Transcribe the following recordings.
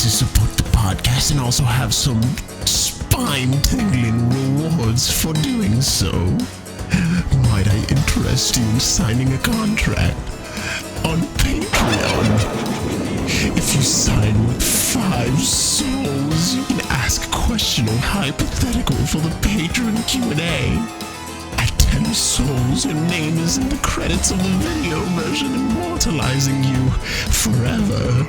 to support the podcast and also have some spine-tingling rewards for doing so, might I interest you in signing a contract on Patreon? If you sign with 5 souls, you can ask a question or hypothetical for the Patron Q&A. At 10 souls, your name is in the credits of the video version, immortalizing you forever.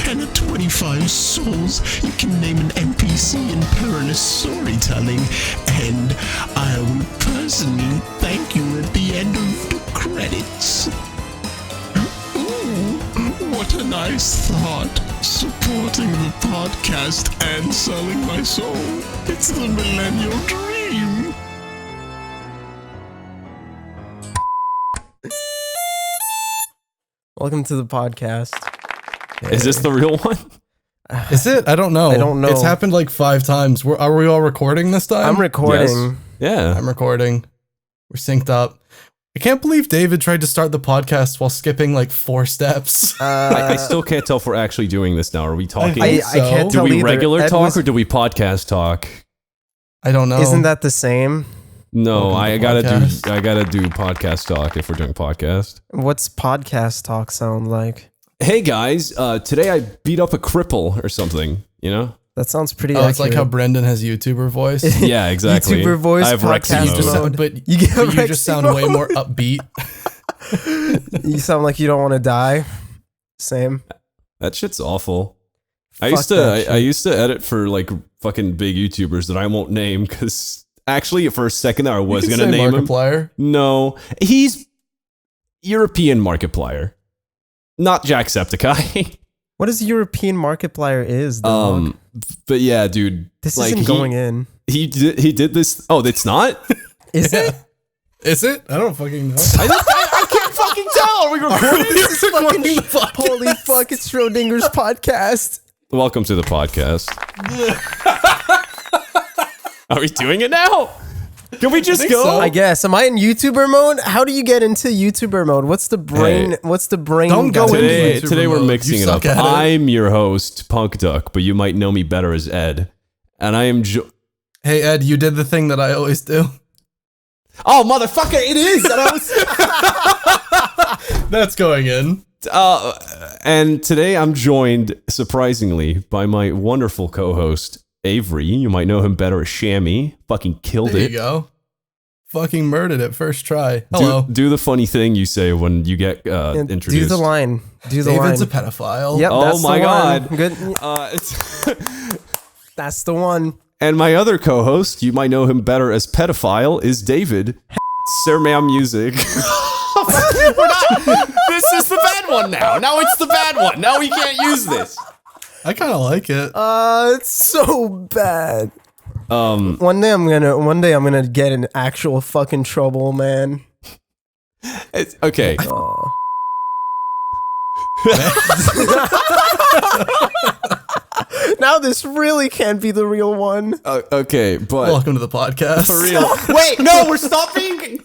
And at 25 souls, you can name an NPC in perilous storytelling, and I will personally thank you at the end of the credits. What a nice thought, supporting the podcast and selling my soul. It's the millennial dream. Welcome to the podcast. Is this the real one? Is it? I don't know. I don't know. It's happened like 5 times. Are we all recording this time? I'm recording. Yes. Yeah. I'm recording. We're synced up. I can't believe David tried to start the podcast while skipping like 4 steps. I still can't tell if we're actually doing this now. Are we talking? I can't do tell we either. regular Ed talk was- or do we podcast talk? I don't know. Isn't that the same? No, Welcome I to gotta podcast. I gotta do podcast talk if we're doing podcast. What's podcast talk sound like? Hey guys, today I beat up a cripple or something. You know? That sounds pretty Oh, accurate. it's like how Brendan has YouTuber voice. Yeah, exactly. YouTuber voice, I have Rexy podcast You just mode. mode. sound, but You get but you Rexy just sound way mode. more upbeat. You sound like you don't want to die. Same. That shit's awful. I Fuck used to that I shit. used to edit for like fucking big YouTubers that I won't name because actually for a second there I was You can gonna say name him. Markiplier. No, he's European Markiplier, not Jacksepticeye. What is European Markiplier is, dog? But yeah, dude, This like isn't going in. He did this. Oh, it's not. Is it? Is it? I don't fucking know. I can't fucking tell. Are we recording? This is fucking, holy fuck, it's Schrodinger's podcast. Welcome to the podcast. Are we doing it now? Can we just think go? so. I guess. Am I in YouTuber mode? How do you get into YouTuber mode? What's the brain? Hey. What's the brain? Don't go got into Today, YouTuber today we're mode. mixing You it up. suck at it. I'm your host, Punk Duck, but you might know me better as Ed. And I am Hey Ed, you did the thing that I always do. Oh, motherfucker, it is! And I was... That's going in. And today I'm joined, surprisingly, by my wonderful co-host, Avery. You might know him better as Shammy. Fucking killed There you it. go. Fucking murdered it first try. Hello. Do the funny thing you say when you get introduced. Do the line. Do the David's line. a pedophile. Yep. Oh that's my the one. God. Good. It's That's the one. and my other co-host, you might know him better as Pedophile, is David. Sir Ma'am Music. This is the bad one now. Now it's the bad one. Now we can't use this. I kind of like it. It's so bad. One day I'm gonna get in actual fucking trouble, man. It's, okay. Now this really can't be the real one. Okay, but Welcome to the podcast. for real. Wait, no, we're stopping.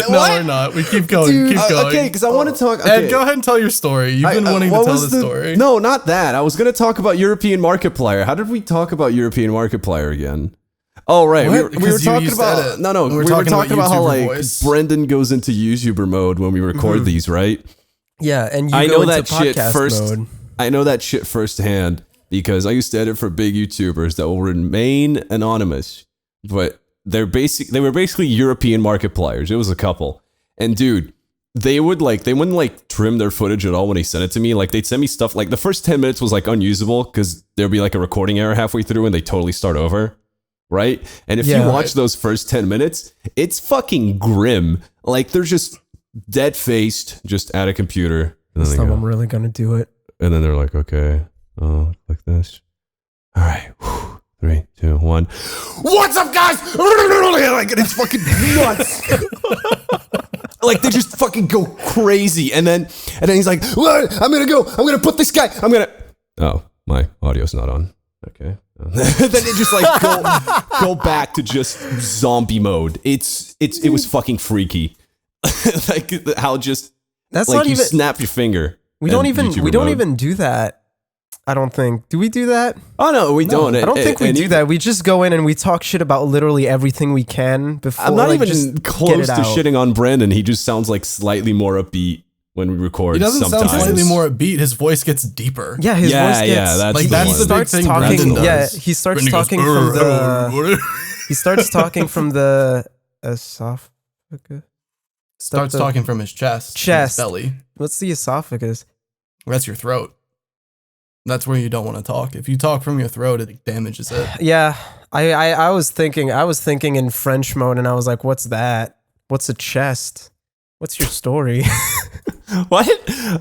No, we're not. We keep going. Dude, keep going. Okay, because I want to talk. Okay. Ed, go ahead and tell your story. You've been wanting to what tell was the story. No, not that. I was going to talk about European Markiplier. How did we talk about European Markiplier again? Oh, right. What? We were Because you talking used about edit. no. We We were were talking talking about about how YouTuber like voice. Brendan goes into YouTuber mode when we record these, right? Yeah, and you I go know into that shit podcast first. mode. I know that shit firsthand because I used to edit for big YouTubers that will remain anonymous, but they were basically European Markipliers. It was a couple, and dude, they wouldn't like trim their footage at all when they sent it to me. Like they'd send me stuff like the first 10 minutes was like unusable because there'd be like a recording error halfway through and they totally start over. Right? And if Yeah. you watch those first 10 minutes, it's fucking grim. Like they're just dead faced, just at a computer. And This then, time they I'm go, really gonna do it. and then they're like, okay, like this. All right. 3, 2, 1. What's up, guys? Like, it's fucking nuts. Like they just fucking go crazy. And then he's like, "What? I'm gonna put this guy. Oh, my audio's not on. Okay. Then it just like go back to just zombie mode. It was fucking freaky. Like how just That's like not you even. snap your finger. We don't and even YouTuber we don't mode. even do that I don't think. Do we do that? Oh no, we don't. I don't think we And do even- that. We just go in and we talk shit about literally everything we can before. I'm not like, even just close get it to out. shitting on Brandon. He just sounds like slightly more upbeat when we record. He doesn't sometimes. sound slightly more upbeat. His voice gets deeper. Yeah, his Yeah, voice gets yeah, that's like the that's one. the big starts thing talking. Brandon does. Yeah, he starts Brandon goes, talking from the. He starts talking from the esophagus. starts the- talking from his chest, and his Chest. belly. What's the esophagus? That's your throat. That's where you don't want to talk. If you talk from your throat, it damages it. Yeah, I was thinking in French mode, and I was like, "What's that? What's a chest? What's your story?" What?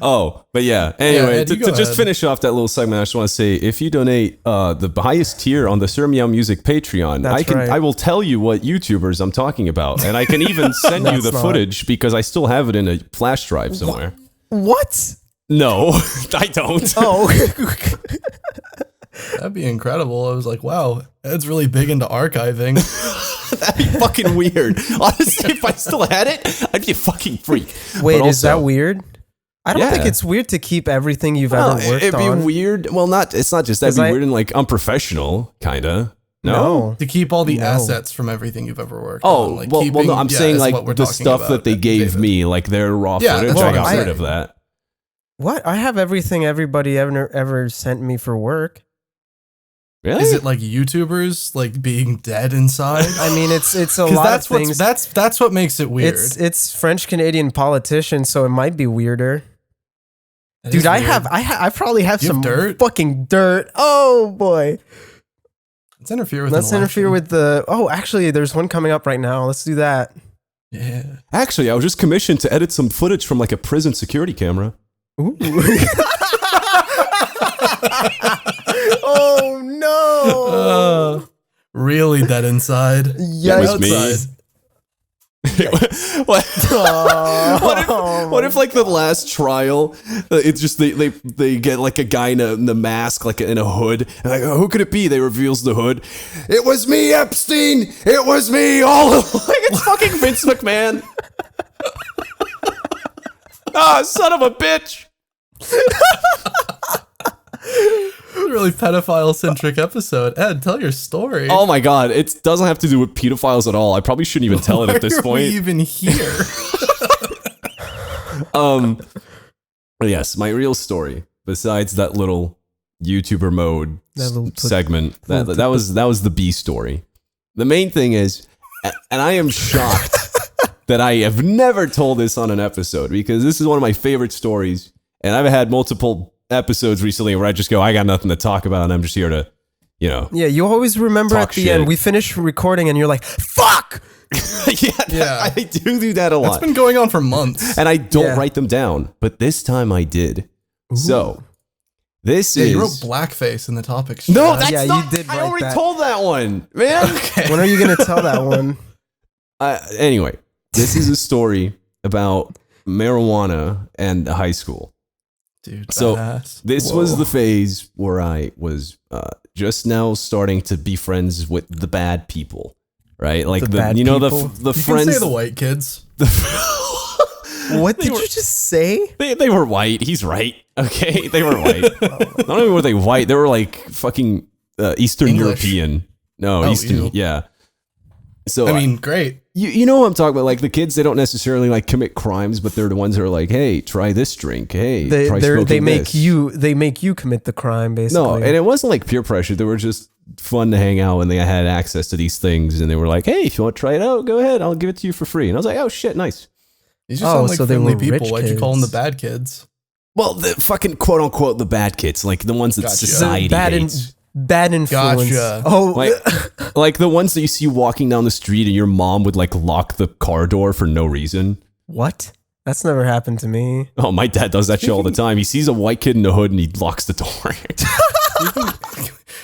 Oh, but yeah. Anyway, Ed, you to go just ahead. finish off that little segment, I just want to say, if you donate the highest tier on the Sir Meow Music Patreon, That's right. I will tell you what YouTubers I'm talking about, and I can even send you the That's not- footage because I still have it in a flash drive somewhere. What? No, I don't. Oh, That'd be incredible. I was like, wow, Ed's really big into archiving. That'd be fucking weird. Honestly, if I still had it, I'd be a fucking freak. wait, But is that also- weird? I don't think Yeah. it's weird to keep everything you've Well, ever worked it'd be on. weird. Well, it's not just that. It'd 'Cause be I- weird and like unprofessional, kinda. No. To keep all the No. assets from everything you've ever worked Oh, on. Like well, keeping, no, I'm yeah, saying is like what we're the talking stuff about, that they gave David. me, like their raw Yeah, footage. that's I what got I'm rid saying. of that. What? I have everything everybody ever sent me for work. Really? Is it like YouTubers like being dead inside? I mean, it's a Because lot that's of things. that's what makes it weird. It's French Canadian politicians, so it might be weirder. That is Dude, I weird. probably have You have some dirt? fucking dirt. Oh boy. Let's interfere with. Let's an interfere election. with the. Oh, actually, there's one coming up right now. Let's do that. Yeah. Actually, I was just commissioned to edit some footage from like a prison security camera. Ooh. Oh no. Really dead inside. Yeah, was me. Outside. what? Oh. What if like the last trial, it's just they get like a guy in the mask, like in a hood, and like, oh, who could it be? They reveals the hood. It was me, Epstein. It was me all along. Like it's fucking Vince McMahon. Ah, son of a bitch. Really pedophile centric episode. Ed, tell your story. Oh my god, it doesn't have to do with pedophiles at all. I probably shouldn't even tell it at this Why are point. we even here? Yes, my real story. Besides that little YouTuber mode That little segment, little that was the B story. The main thing is, and I am shocked that I have never told this on an episode because this is one of my favorite stories, and I've had multiple episodes recently where I just go, I got nothing to talk about, and I'm just here to, you know. Yeah, you always remember Talk at the shit. end. We finish recording, and you're like, "Fuck." Yeah. I do that a That's lot. been going on for months. And I don't Yeah. write them down, but this time I did. So, this Yeah, is... you wrote blackface in the topic sheet. No, Ed. that's Yeah, you not... did I write already that. told that one, man. okay. When are you gonna tell that one? Anyway, this is a story about marijuana and high school. Dude, So, badass. This was the phase where I was just now starting to be friends with the bad people, right? Like The the, bad you know people? the You friends. can say the white kids. What did you just say? They were white. He's right. Okay, they were white. Not only were they white, they were like fucking Eastern English. European. No, Oh, Eastern. ew. Yeah. So I mean, great. you know what I'm talking about? Like the kids, they don't necessarily like commit crimes, but they're the ones that are like, hey, try this drink. Hey, try They smoking make this. you commit the crime basically. No, and it wasn't like peer pressure. They were just fun to hang out, and they had access to these things, and they were like, hey, if you want to try it out, go ahead. I'll give it to you for free. And I was like, oh shit, nice. These just Oh, sound like so they friendly were people. rich Why'd you call them the kids. bad kids? Well, the fucking quote unquote the bad kids, like the ones that Gotcha. society bad hates. bad influence. Gotcha. Oh, Like the ones that you see walking down the street and your mom would like lock the car door for no reason. what? That's never happened to me. Oh, my dad does that shit all the time. He sees a white kid in the hood and he locks the door.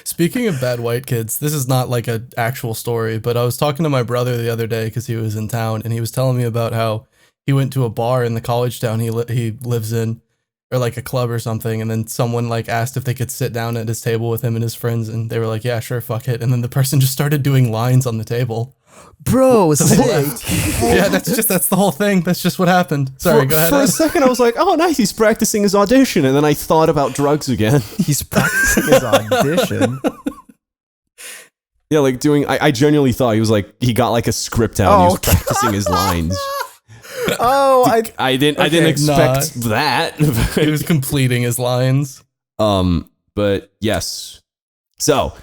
Speaking of bad white kids, this is not like an actual story, but I was talking to my brother the other day because he was in town, and he was telling me about how he went to a bar in the college town he lives in, or like a club or something, and then someone like asked if they could sit down at his table with him and his friends, and they were like, yeah, sure, fuck it. And then the person just started doing lines on the table. Bro, sick. Yeah, that's the whole thing. That's just what happened. Sorry, go ahead. For a second, I was like, oh, nice, he's practicing his audition. And then I thought about drugs again. He's practicing his audition. Yeah, like I genuinely thought he was like, he got like a script out and he was practicing his lines. Oh, I didn't expect that. He was completing his lines. But yes. So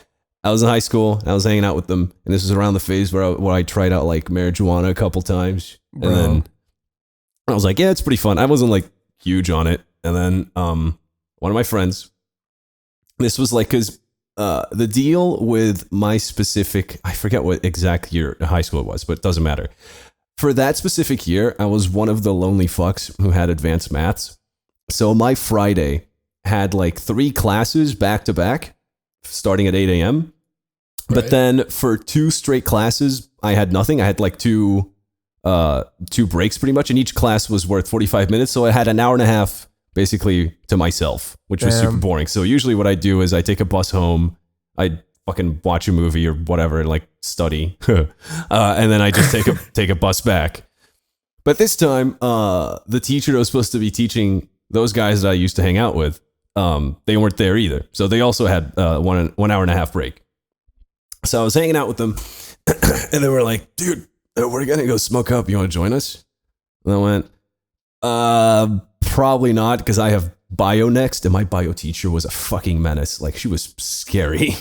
I was in high school and I was hanging out with them, and this was around the phase where I tried out like marijuana a couple times. Bro. And then I was like, yeah, it's pretty fun. I wasn't like huge on it. And then one of my friends, this was like, because the deal with my specific, I forget what exact year high school it was, but it doesn't matter. For that specific year, I was one of the lonely fucks who had advanced maths. So my Friday had like 3 classes back to back, starting at 8 a.m. But then for 2 straight classes, I had nothing. I had like two breaks pretty much, and each class was worth 45 minutes. So I had an hour and a half basically to myself, which was super boring. So usually what I do is I take a bus home, I fucking watch a movie or whatever and like study, and then I just take a bus back. But this time, the teacher that was supposed to be teaching those guys that I used to hang out with, they weren't there either. So they also had 1 hour and a half break. So I was hanging out with them, and they were like, dude, we're gonna go smoke up. You want to join us? And I went, probably not, because I have bio next, and my bio teacher was a fucking menace. Like, she was scary.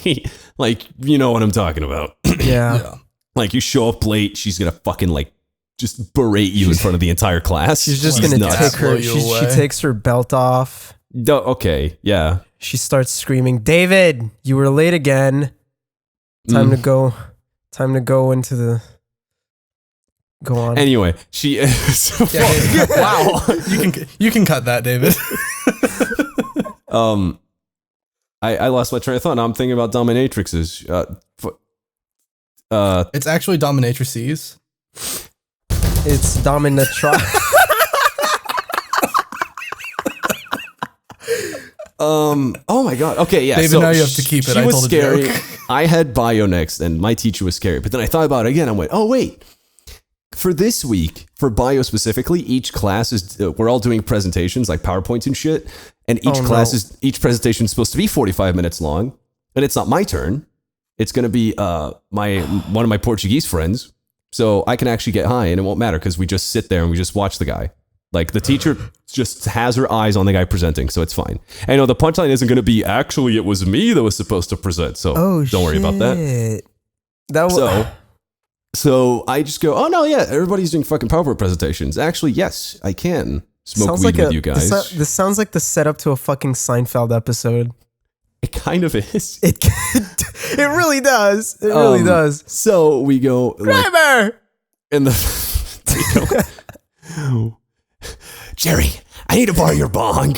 Like, you know what I'm talking about. Yeah. Like, you show up late, she's gonna fucking like just berate you in front of the entire class. She's just gonna take her. She takes her belt off. Okay, yeah. She starts screaming, "David, you were late again. Time to go. Time to go into the." Go on. Anyway, she is. Wow, you can cut that, David. I lost my train of thought. Now I'm thinking about dominatrixes. It's actually dominatrices. It's dominatra. Oh my god. Okay, yeah. David, so now you have to keep it. She I was told scary. a joke. I had bio next, and my teacher was scary. But then I thought about it again. I went, oh wait. For this week, for bio specifically, each class is we're all doing presentations like PowerPoints and shit, and each presentation is supposed to be 45 minutes long, and it's not my turn. It's going to be one of my Portuguese friends, so I can actually get high, and it won't matter because we just sit there and we just watch the guy. Like, the teacher just has her eyes on the guy presenting, so it's fine. And the punchline isn't going to be, actually, it was me that was supposed to present, so don't worry about that. So I just go, oh no, yeah, everybody's doing fucking PowerPoint presentations. Actually, yes, I can smoke weed with you guys. This sounds like the setup to a fucking Seinfeld episode. It kind of is. It really does. It really does. So we go, Kramer! we go, Jerry, I need to borrow your bong.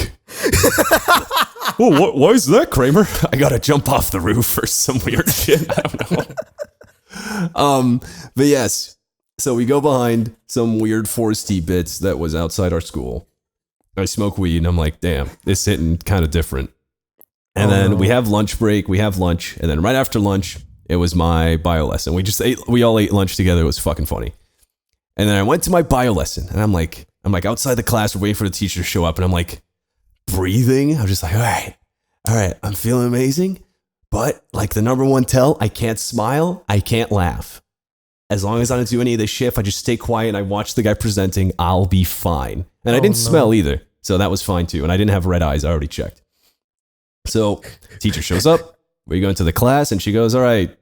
Oh, why is that, Kramer? I gotta jump off the roof or some weird shit. I don't know. But yes, so we go behind some weird Forest T bits that was outside our school. I smoke weed and I'm like, damn, this hitting kind of different. And then we have lunch break, we have lunch, and then right after lunch, it was my bio lesson. We all ate lunch together. It was fucking funny. And then I went to my bio lesson, and I'm like outside the class, we're waiting for the teacher to show up, and I'm like breathing. I'm just like, all right, I'm feeling amazing. But like the number one tell, I can't smile, I can't laugh. As long as I don't do any of this shit, if I just stay quiet and I watch the guy presenting, I'll be fine. And I didn't smell either, so that was fine too. And I didn't have red eyes, I already checked. So teacher shows up, we go into the class, and she goes, all right,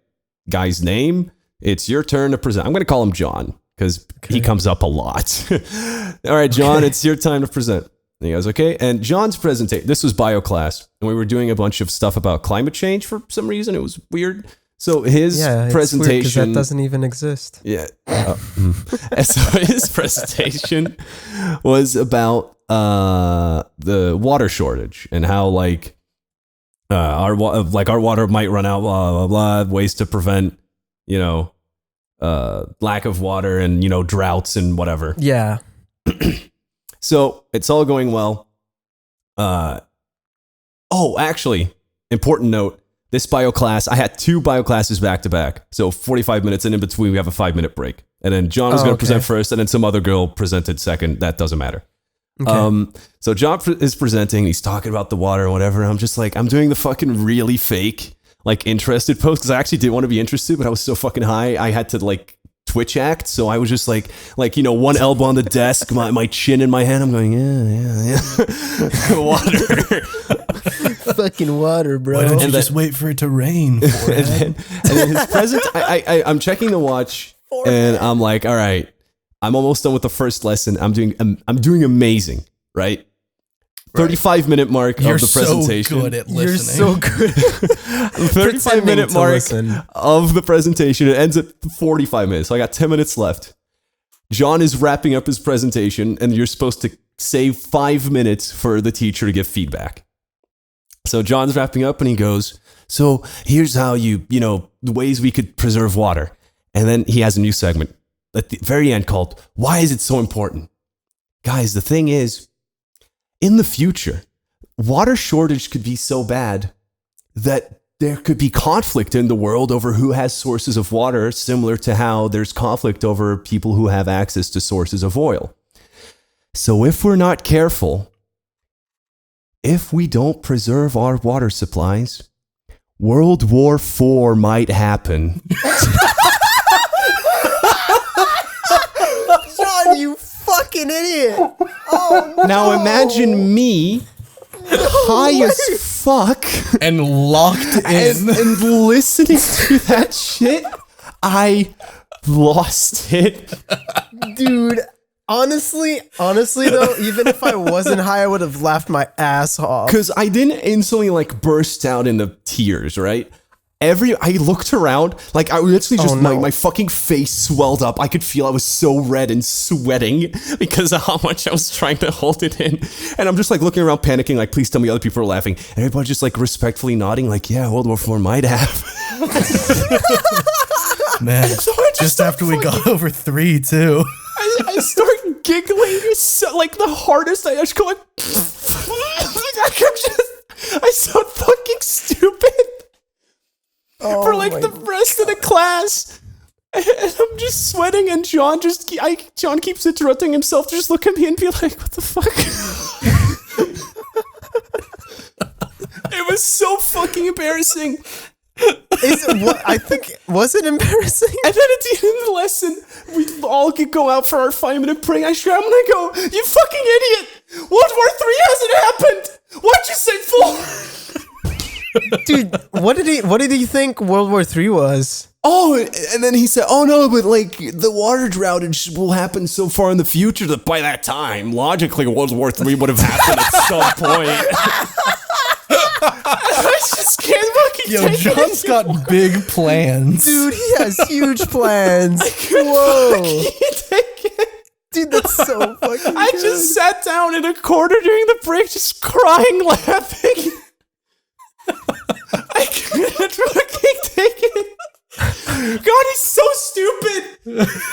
guy's name, it's your turn to present. I'm going to call him John, because he comes up a lot. All right, John, it's your time to present. And he goes, okay. And John's presentation, this was bio class, and we were doing a bunch of stuff about climate change for some reason. It was weird. So his presentation, that doesn't even exist. Yeah. And so his presentation was about the water shortage and how like our water might run out, blah blah blah, ways to prevent lack of water and droughts and whatever. Yeah. So it's all going well. Actually, important note. This bio class, I had 2 bio classes back to back. So 45 minutes, and in between we have a 5-minute break. And then John was going to present first, and then some other girl presented second. That doesn't matter. Okay. So John is presenting, he's talking about the water and whatever. And I'm just like, I'm doing the fucking really fake, like, interested pose, because I actually did want to be interested, but I was so fucking high, I had to, like, Twitch act. So I was just like, you know, one elbow on the desk, my chin in my hand. I'm going, yeah. Water. Fucking water, bro. Why don't you just wait for it to rain? And then his present, I'm checking the watch, and I'm like, all right, I'm almost done with the first lesson. I'm doing amazing, right? 35-minute mark of the presentation. You're so good at listening. You're so good. 35-minute mark of the presentation. It ends at 45 minutes. So I got 10 minutes left. John is wrapping up his presentation, and you're supposed to save 5 minutes for the teacher to give feedback. So John's wrapping up, and he goes, so here's how the ways we could preserve water. And then he has a new segment at the very end called, why is it so important? Guys, the thing is, in the future, water shortage could be so bad that there could be conflict in the world over who has sources of water, similar to how there's conflict over people who have access to sources of oil. So if we're not careful, if we don't preserve our water supplies, World War IV might happen. John, you fucking idiot. Oh, no. Now imagine me, high as fuck, and locked in. and listening to that shit. I lost it. Dude, honestly though, even if I wasn't high, I would have laughed my ass off. Because I didn't instantly like burst out into tears, right? I looked around, like I literally just, my fucking face swelled up. I could feel I was so red and sweating because of how much I was trying to hold it in. And I'm just like looking around panicking, like, please tell me other people are laughing. And everybody just like respectfully nodding, like, yeah, World War IV might have. Man, so just after we got over 3 too. I start giggling so, like the hardest. I just go like, I sound fucking stupid. For like the rest of the class, and I'm just sweating, and John keeps interrupting himself to just look at me and be like, "What the fuck?" It was so fucking embarrassing. Was it embarrassing? And then at the end of the lesson, we all could go out for our 5-minute break. I swear, I'm gonna go, you fucking idiot! World War III hasn't happened! Why'd you say 4? Dude, what did he think World War III was? Oh, and then he said, oh no, but like the water drought will happen so far in the future that by that time, logically, World War III would have happened at some point. I just can't fucking Yo, take John's it. got big plans. Dude, he has huge plans. Whoa. Can't take it. Dude, that's so fucking I good. just sat down in a corner during the break, just crying, laughing. I couldn't fucking take it. God, he's so stupid.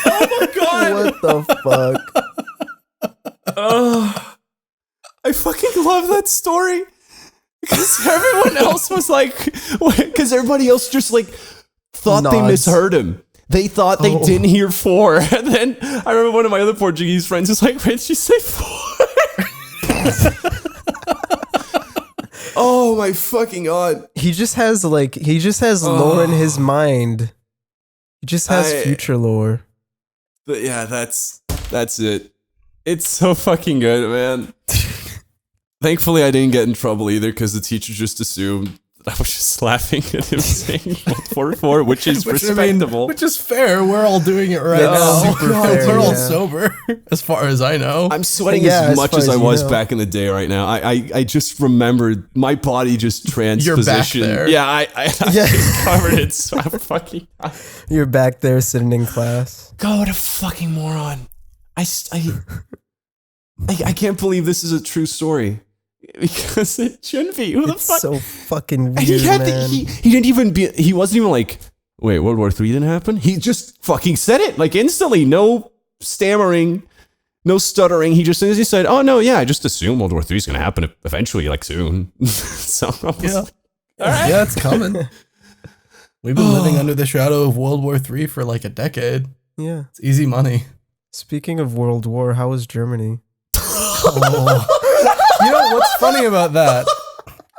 Oh my god. What the fuck? I fucking love that story. Because everyone else was like, because everybody else just like thought they Nods. misheard him. They thought they didn't hear 4. And then I remember one of my other Portuguese friends was like, wait, did you say 4? Oh my fucking god. He just has lore in his mind. He just has future lore. But yeah, that's it. It's so fucking good, man. Thankfully, I didn't get in trouble either because the teacher just assumed that I was just laughing at him saying 4, which is respectable. Which is fair. We're all doing it right That's now. super fair, We're all yeah. sober, as far as I know. I'm sweating Yeah, as much far as I as you was know. back in the day right now. I just remembered my body just transpositioned. there. Yeah, I just covered it. So I'm fucking... You're back there sitting in class. God, what a fucking moron. I can't believe this is a true story. Because it shouldn't be. Who the It's fuck? so fucking weird, He had man. he didn't even be. He wasn't even like, wait, World War III didn't happen. He just fucking said it like instantly. No stammering, no stuttering. He said, "Oh no, yeah, I just assume World War III is gonna happen eventually, like soon." So I was like, Yeah, it's coming. We've been living under the shadow of World War III for like a decade. Yeah. It's easy money. Speaking of World War, how was Germany? Oh. You know what's funny about that?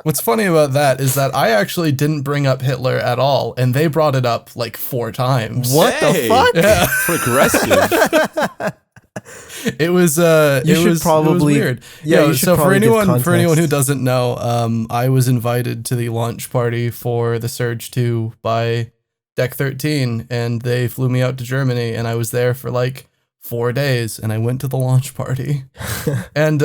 What's funny about that is that I actually didn't bring up Hitler at all, and they brought it up like 4 times. What the fuck? Yeah. Progressive. It was You should probably- weird. yeah, you should so probably give for anyone context. who doesn't know, I was invited to the launch party for the Surge 2 by Deck 13, and they flew me out to Germany, and I was there for like 4 days, and I went to the launch party. And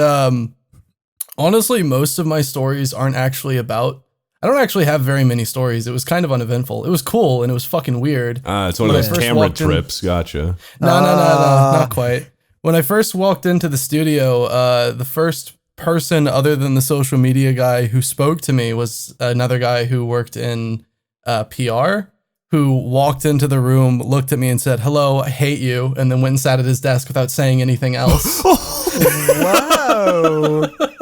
honestly, most of my stories aren't actually about. I don't actually have very many stories. It was kind of uneventful. It was cool and it was fucking weird. It's one of When I those first camera walked in- trips. Gotcha. No, not quite. When I first walked into the studio, the first person other than the social media guy who spoke to me was another guy who worked in PR, who walked into the room, looked at me and said, "Hello, I hate you," and then went and sat at his desk without saying anything else. Wow.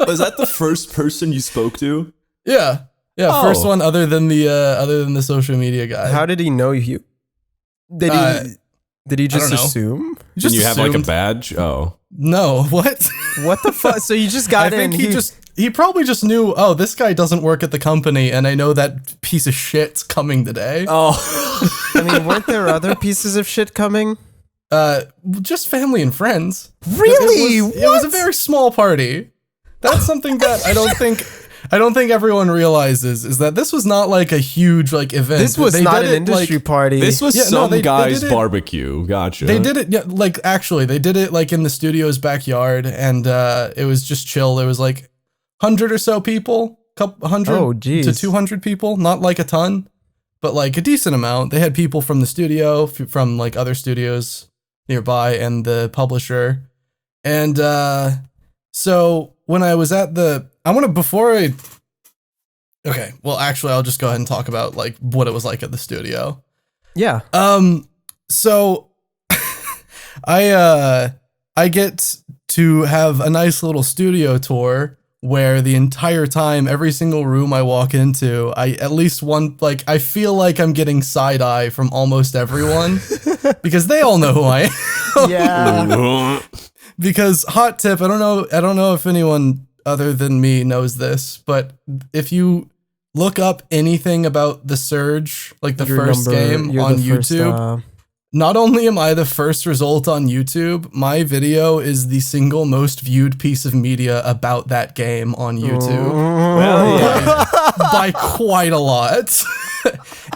Was that the first person you spoke to? Yeah. Oh. First one other than the social media guy. How did he know you? Did he just don't know. assume? Did you have like a assumed- badge? Oh. No, what? What the fuck? So you just got I in. think he probably just knew, oh, this guy doesn't work at the company, and I know that piece of shit's coming today. Oh. I mean, weren't there other pieces of shit coming? Just family and friends. Really? It was a very small party. That's something that I don't think everyone realizes, is that this was not like a huge like event. This was They not did an it, industry like, party. This was Yeah, no, some they guy's did it- barbecue. Gotcha. They did it, yeah, like actually, they did it like in the studio's backyard, and it was just chill. There was like 100 or so people, couple 100 Oh, geez. to 200 people, not like a ton, but like a decent amount. They had people from the studio, from like other studios nearby, and the publisher. And so when I was at okay, well, actually, I'll just go ahead and talk about like what it was like at the studio. Yeah. So I get to have a nice little studio tour where the entire time, every single room I walk into, I feel like I'm getting side eye from almost everyone because they all know who I am. Yeah. Because hot tip, I don't know if anyone other than me knows this, but if you look up anything about the Surge, like the first game on YouTube, not only am I the first result on YouTube, my video is the single most viewed piece of media about that game on YouTube. Well, yeah. By quite a lot.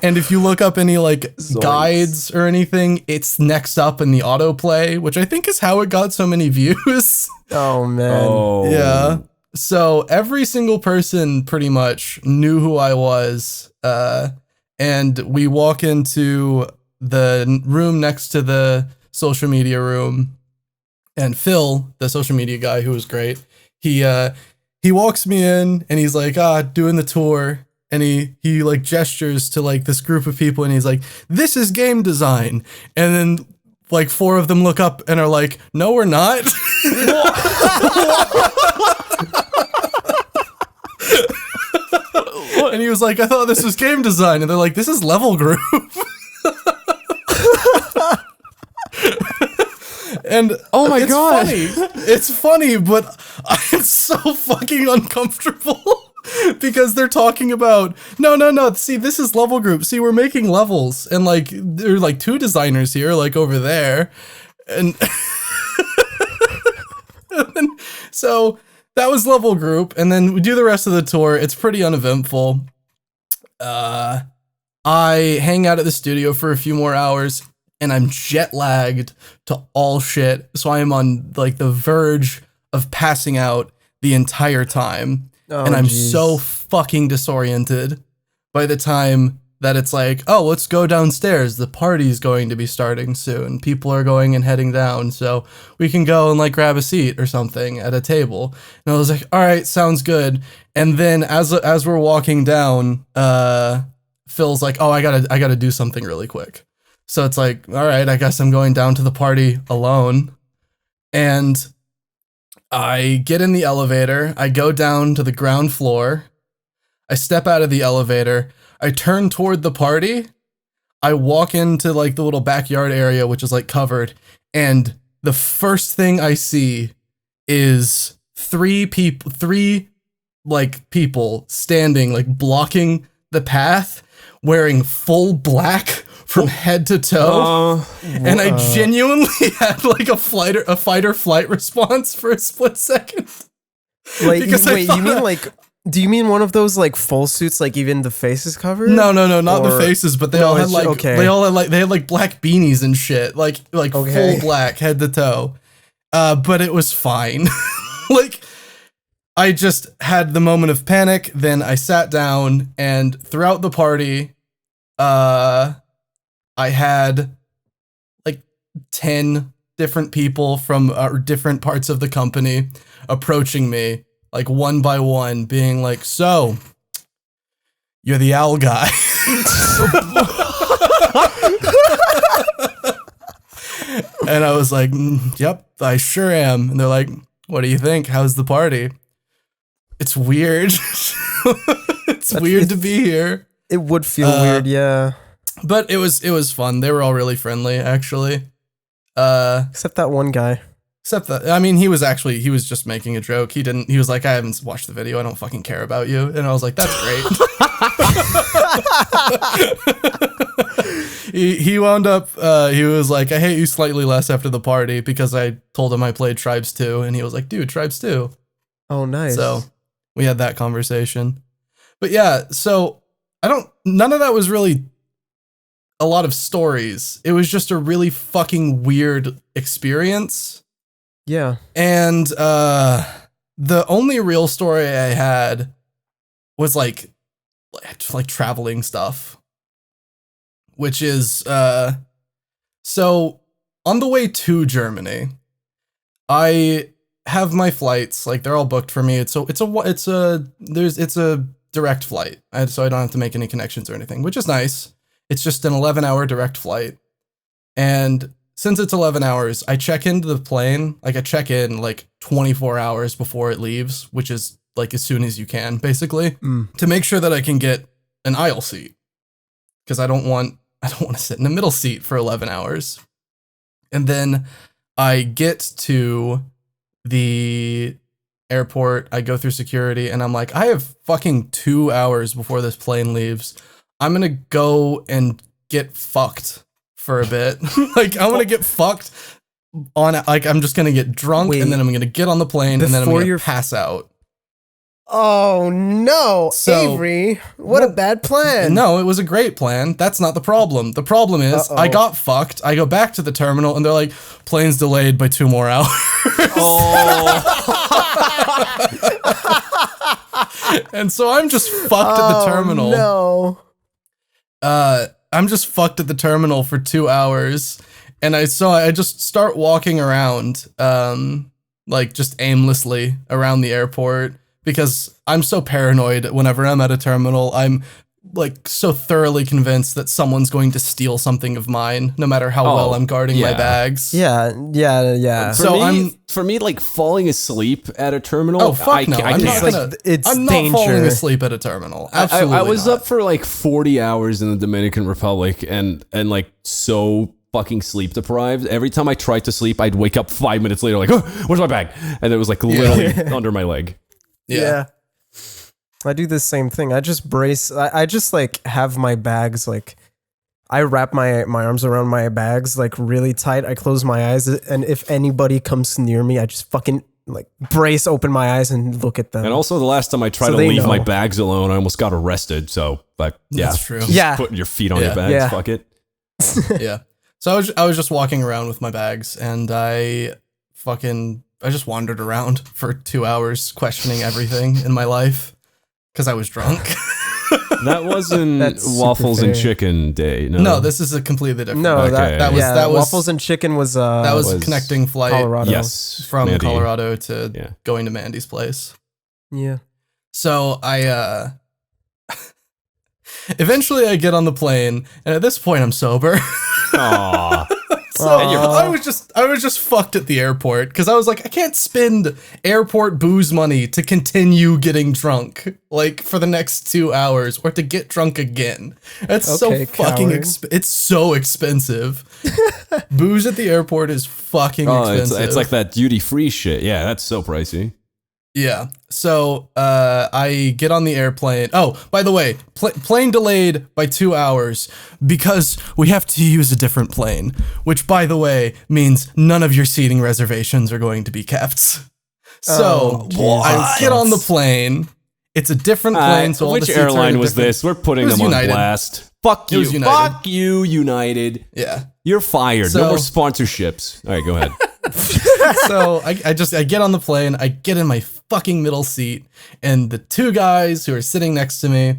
And if you look up any like guides or anything, it's next up in the autoplay, which I think is how it got so many views. Oh man. Oh. Yeah. So every single person pretty much knew who I was. And we walk into the room next to the social media room, and Phil, the social media guy who was great, he walks me in and he's like, doing the tour, and he like gestures to like this group of people and he's like, "This is game design." And then like 4 of them look up and are like, "No, we're not." And he was like, "I thought this was game design." And they're like, "This is level group." And Oh my it's God. funny. It's funny, but I'm so fucking uncomfortable because they're talking about no. See, this is level group. See, we're making levels, and like there are like 2 designers here, like over there, and, so that was level group, and then we do the rest of the tour. It's pretty uneventful. I hang out at the studio for a few more hours, and I'm jet lagged to all shit. So I am on like the verge of passing out the entire time. Oh, And I'm geez. so fucking disoriented by the time that it's like, oh, let's go downstairs. The party's going to be starting soon. People are going and heading down. So we can go and like grab a seat or something at a table. And I was like, all right, sounds good. And then as we're walking down, Phil's like, oh, I gotta do something really quick. So it's like, all right, I guess I'm going down to the party alone. And I get in the elevator. I go down to the ground floor. I step out of the elevator. I turn toward the party. I walk into like the little backyard area, which is like covered. And the first thing I see is three people standing, like blocking the path, wearing full black from head to toe. And I genuinely had like a fight or flight response for a split second. Like, wait, you mean like, do you mean one of those like full suits, like even the face is covered? No, not the faces, but they all had like, they had like black beanies and shit, like full black head to toe. But it was fine. Like, I just had the moment of panic. Then I sat down, and throughout the party, I had like 10 different people from different parts of the company approaching me, like one by one, being like, "So, you're the owl guy." And I was like, "Yep, I sure am." And they're like, "What do you think? How's the party?" It's weird. It's weird to be here. It would feel weird, yeah. But it was fun. They were all really friendly, actually. Except that one guy. Except that, I mean, he was just making a joke. He was like, "I haven't watched the video. I don't fucking care about you." And I was like, "That's great." He wound up, he was like, "I hate you slightly less after the party," because I told him I played Tribes 2. And he was like, "Dude, Tribes 2. Oh, nice. So we had that conversation. But yeah, so none of that was really a lot of stories. It was just a really fucking weird experience. Yeah. And the only real story I had was like traveling stuff, which is so on the way to Germany, I have my flights, like they're all booked for me. It's a direct flight, so I don't have to make any connections or anything, which is nice. It's just an 11-hour direct flight. And since it's 11 hours, I check into the plane, like I check in like 24 hours before it leaves, which is like as soon as you can, basically, to make sure that I can get an aisle seat. Because I don't want to sit in a middle seat for 11 hours. And then I get to the airport, I go through security, and I'm like, I have fucking 2 hours before this plane leaves. I'm gonna go and get fucked for a bit. Like, I want to get fucked on, like, I'm just gonna get drunk. Wait, and then I'm gonna get on the plane, and then I'm gonna pass out. Oh no, so, Avery, what a bad plan. No, it was a great plan. That's not the problem. The problem is I got fucked. I go back to the terminal and they're like, plane's delayed by 2 more hours. And so I'm just fucked at the terminal. No. I'm just fucked at the terminal for 2 hours. And I just start walking around, like just aimlessly around the airport. Because I'm so paranoid whenever I'm at a terminal, I'm like so thoroughly convinced that someone's going to steal something of mine, no matter how well I'm guarding my bags. Yeah. For me, like falling asleep at a terminal. Oh fuck no! I'm not falling asleep at a terminal. Absolutely, I was up for like 40 hours in the Dominican Republic, and like so fucking sleep deprived. Every time I tried to sleep, I'd wake up 5 minutes later, like, "Oh, where's my bag?" And it was like literally under my leg. Yeah. I do the same thing. I just brace. I just like have my bags, like I wrap my arms around my bags like really tight. I close my eyes, and if anybody comes near me, I just fucking like brace, open my eyes, and look at them. And also, the last time I tried to leave my bags alone, I almost got arrested. So, like, that's true. Just putting your feet on your bags, fuck it. Yeah. So I was just walking around with my bags, and I just wandered around for 2 hours questioning everything in my life because I was drunk. That wasn't waffles and chicken day. No, this is a completely different. No, that was waffles and chicken was that was a connecting flight. Colorado. Yes, from Mandy. Colorado to going to Mandy's place. Yeah. So I eventually I get on the plane, and at this point I'm sober. Aww. So I was just fucked at the airport because I was like, I can't spend airport booze money to continue getting drunk like for the next 2 hours or to get drunk again. That's so fucking it's so expensive. Booze at the airport is fucking expensive. It's like that duty free shit. Yeah, that's so pricey. Yeah. So I get on the airplane. Oh, by the way, plane delayed by 2 hours because we have to use a different plane, which, by the way, means none of your seating reservations are going to be kept. So I get on the plane. It's a different plane. So which airline was this? We're putting them United. on blast. Fuck you. Fuck you, United. Yeah. You're fired. No more sponsorships. All right, go ahead. So I get on the plane, I get in my fucking middle seat, and the two guys who are sitting next to me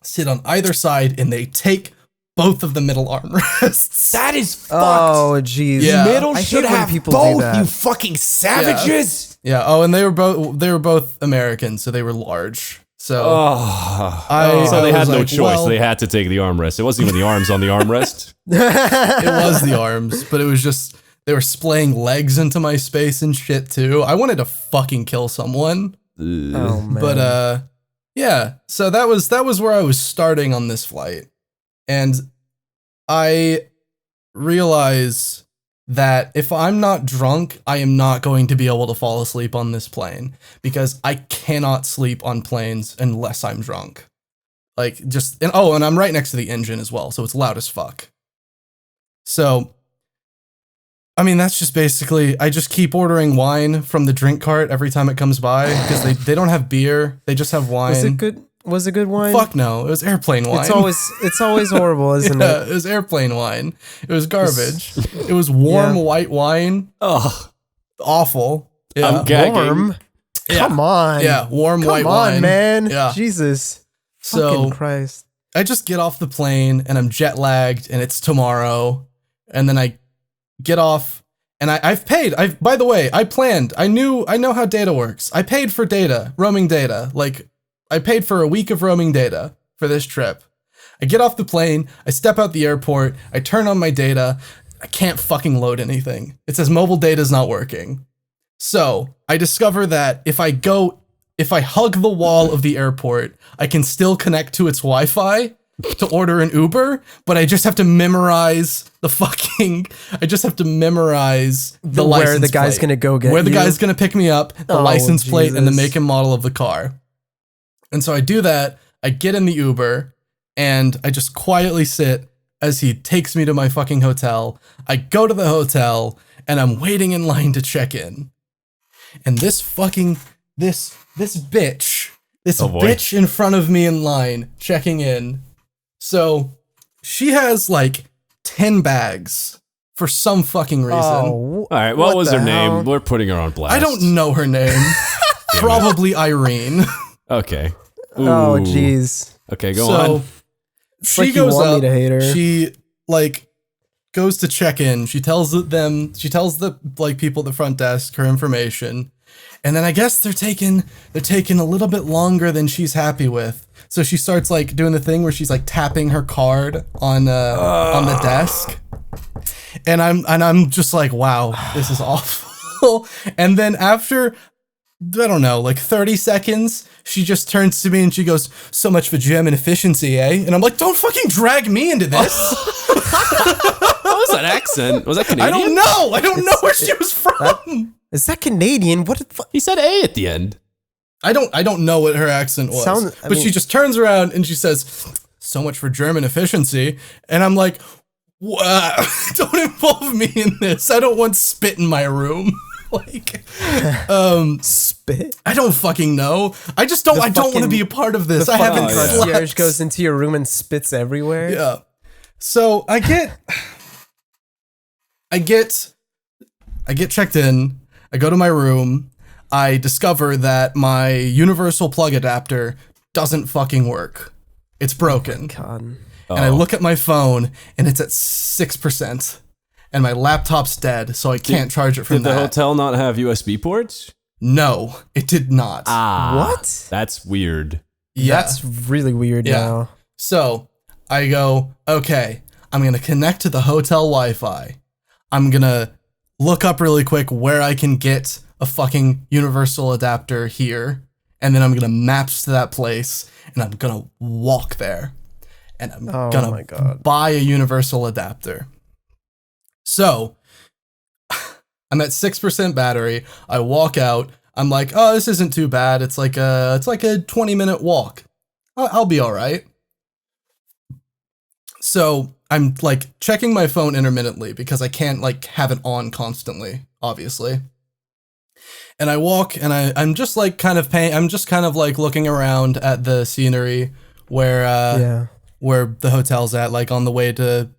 sit on either side, and they take both of the middle armrests. That is fucked. Oh, jeez. Yeah. Middle I should hate when have people both, do that. you fucking savages. Yeah. Oh, and they were both American, so they were large. So So they had no like, choice. well, They had to take the armrest. It wasn't even the arms on the armrest. it was the arms, but it was just they were splaying legs into my space and shit too. I wanted to fucking kill someone. Oh man. But yeah, so that was where I was starting on this flight. And I realize that if I'm not drunk, I am not going to be able to fall asleep on this plane because I cannot sleep on planes unless I'm drunk. Like and I'm right next to the engine as well, so it's loud as fuck. So I mean, that's just basically, I just keep ordering wine from the drink cart every time it comes by because they don't have beer. They just have wine. Was it good wine? Fuck no. It was airplane wine. It's always horrible, isn't Yeah, it? it was airplane wine. It was garbage. It was warm white wine. Oh, Awful. Yeah. I'm gagging. Warm. Yeah. Come on. Yeah, warm white Come on, wine. man. Yeah. Jesus. So Fucking Christ. I just get off the plane and I'm jet lagged and it's tomorrow. And then I get off and by the way, I know how data works. I paid for data, roaming data. Like I paid for a week of roaming data for this trip. I get off the plane, I step out the airport, I turn on my data, I can't fucking load anything. It says mobile data is not working. So I discover that if I hug the wall of the airport, I can still connect to its Wi-Fi to order an Uber, but I just have to memorize the license where the guy's plate. gonna go get where the you. guy's gonna pick me up, the license plate, and the Jesus. make and model of the car. And so I do that, I get in the Uber, and I just quietly sit as he takes me to my fucking hotel. I go to the hotel, and I'm waiting in line to check in. And this bitch in front of me in line checking in. So she has like 10 bags for some fucking reason. Oh, All right, what was the her hell? name? We're putting her on blast. I don't know her name. Probably Irene. Okay. Oh, Ooh. jeez. Okay, go So on. she like you goes want me up. to hate her. She like goes to check in. She tells the like people at the front desk her information. And then I guess they're taking a little bit longer than she's happy with. So she starts like doing the thing where she's like tapping her card on the desk. And I'm just like, wow, this is awful. And then after, I don't know, like 30 seconds, she just turns to me and she goes, "So much for German efficiency, eh?" And I'm like, don't fucking drag me into this. What was that accent? Was that Canadian? I don't know where she was from. Is that Canadian? What the fuck? He said A at the end. I don't know what her accent was. She just turns around and she says, "So much for German efficiency." And I'm like, don't involve me in this. I don't want spit in my room. Like, Spit? I don't fucking know. I don't want to be a part of this. I haven't concierge slept. goes into your room and spits everywhere. Yeah. So I get checked in. I go to my room. I discover that my universal plug adapter doesn't fucking work. It's broken. God. And I look at my phone and it's at 6%. And my laptop's dead, so I can't charge it from Did the that. hotel not have USB ports? No, it did not. What? That's weird. Yeah. That's really weird Yeah. now. So I go, okay, I'm going to connect to the hotel Wi-Fi. I'm going to look up really quick where I can get a fucking universal adapter here. And then I'm going to maps to that place and I'm going to walk there. And I'm going to buy a universal adapter. So I'm at 6% battery. I walk out. I'm like, oh, this isn't too bad. It's like a 20-minute walk. I'll be all right. So I'm like checking my phone intermittently because I can't like have it on constantly, obviously. And I walk and I'm just like kind of like looking around at the scenery where the hotel's at, like on the way to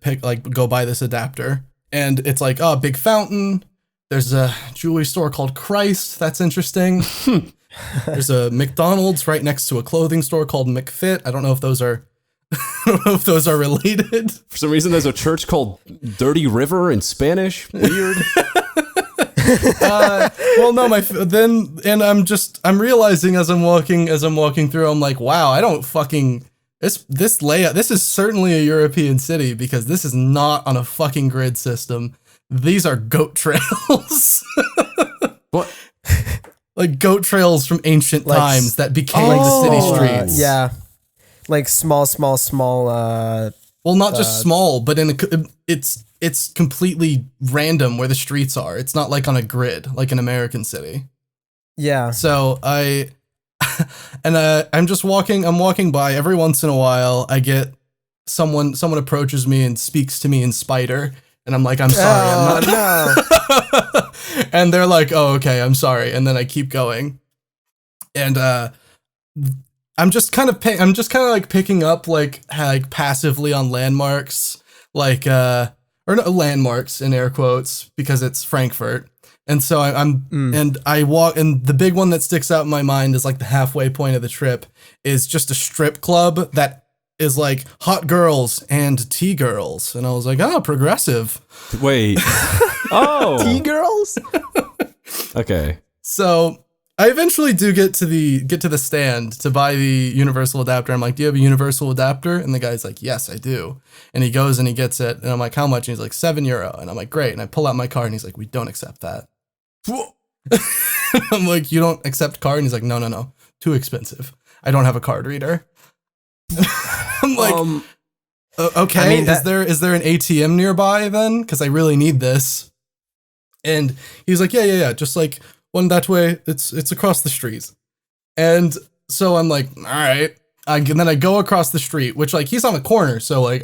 go buy this adapter. And it's like, oh, big fountain. There's a jewelry store called Christ. That's interesting. There's a McDonald's right next to a clothing store called McFit. I don't know if those are related. For some reason, there's a church called Dirty River in Spanish. Weird. Well, no, I'm realizing as I'm walking through, I'm like, wow, I don't fucking this layout. This is certainly a European city because this is not on a fucking grid system. These are goat trails. What? Like goat trails from ancient times that became the city streets. Yeah. Like small. Well, not just small, but it's completely random where the streets are. It's not like on a grid, like an American city. Yeah. So I'm walking by. Every once in a while, I get someone approaches me and speaks to me in Spider. And I'm like, I'm sorry. I'm not. No. And they're like, oh, okay, I'm sorry. And then I keep going. And I'm just kind of like picking up like passively on landmarks, like or no, landmarks in air quotes because it's Frankfurt. And so and I walk, and the big one that sticks out in my mind is like the halfway point of the trip is just a strip club that is like hot girls and tea girls. And I was like, oh, progressive. Wait. Oh. Tea girls? Okay. So I eventually do get to the stand to buy the universal adapter. I'm like, do you have a universal adapter? And the guy's like, yes, I do. And he goes and he gets it. And I'm like, how much? And he's like, €7. And I'm like, great. And I pull out my card and he's like, we don't accept that. I'm like, you don't accept card? And he's like, no. Too expensive. I don't have a card reader. I'm like, okay, I mean, is there an ATM nearby then? Because I really need this. And he's like, yeah, just like one that way. It's across the street. And so I'm like, all right. And then I go across the street, which like he's on the corner, so like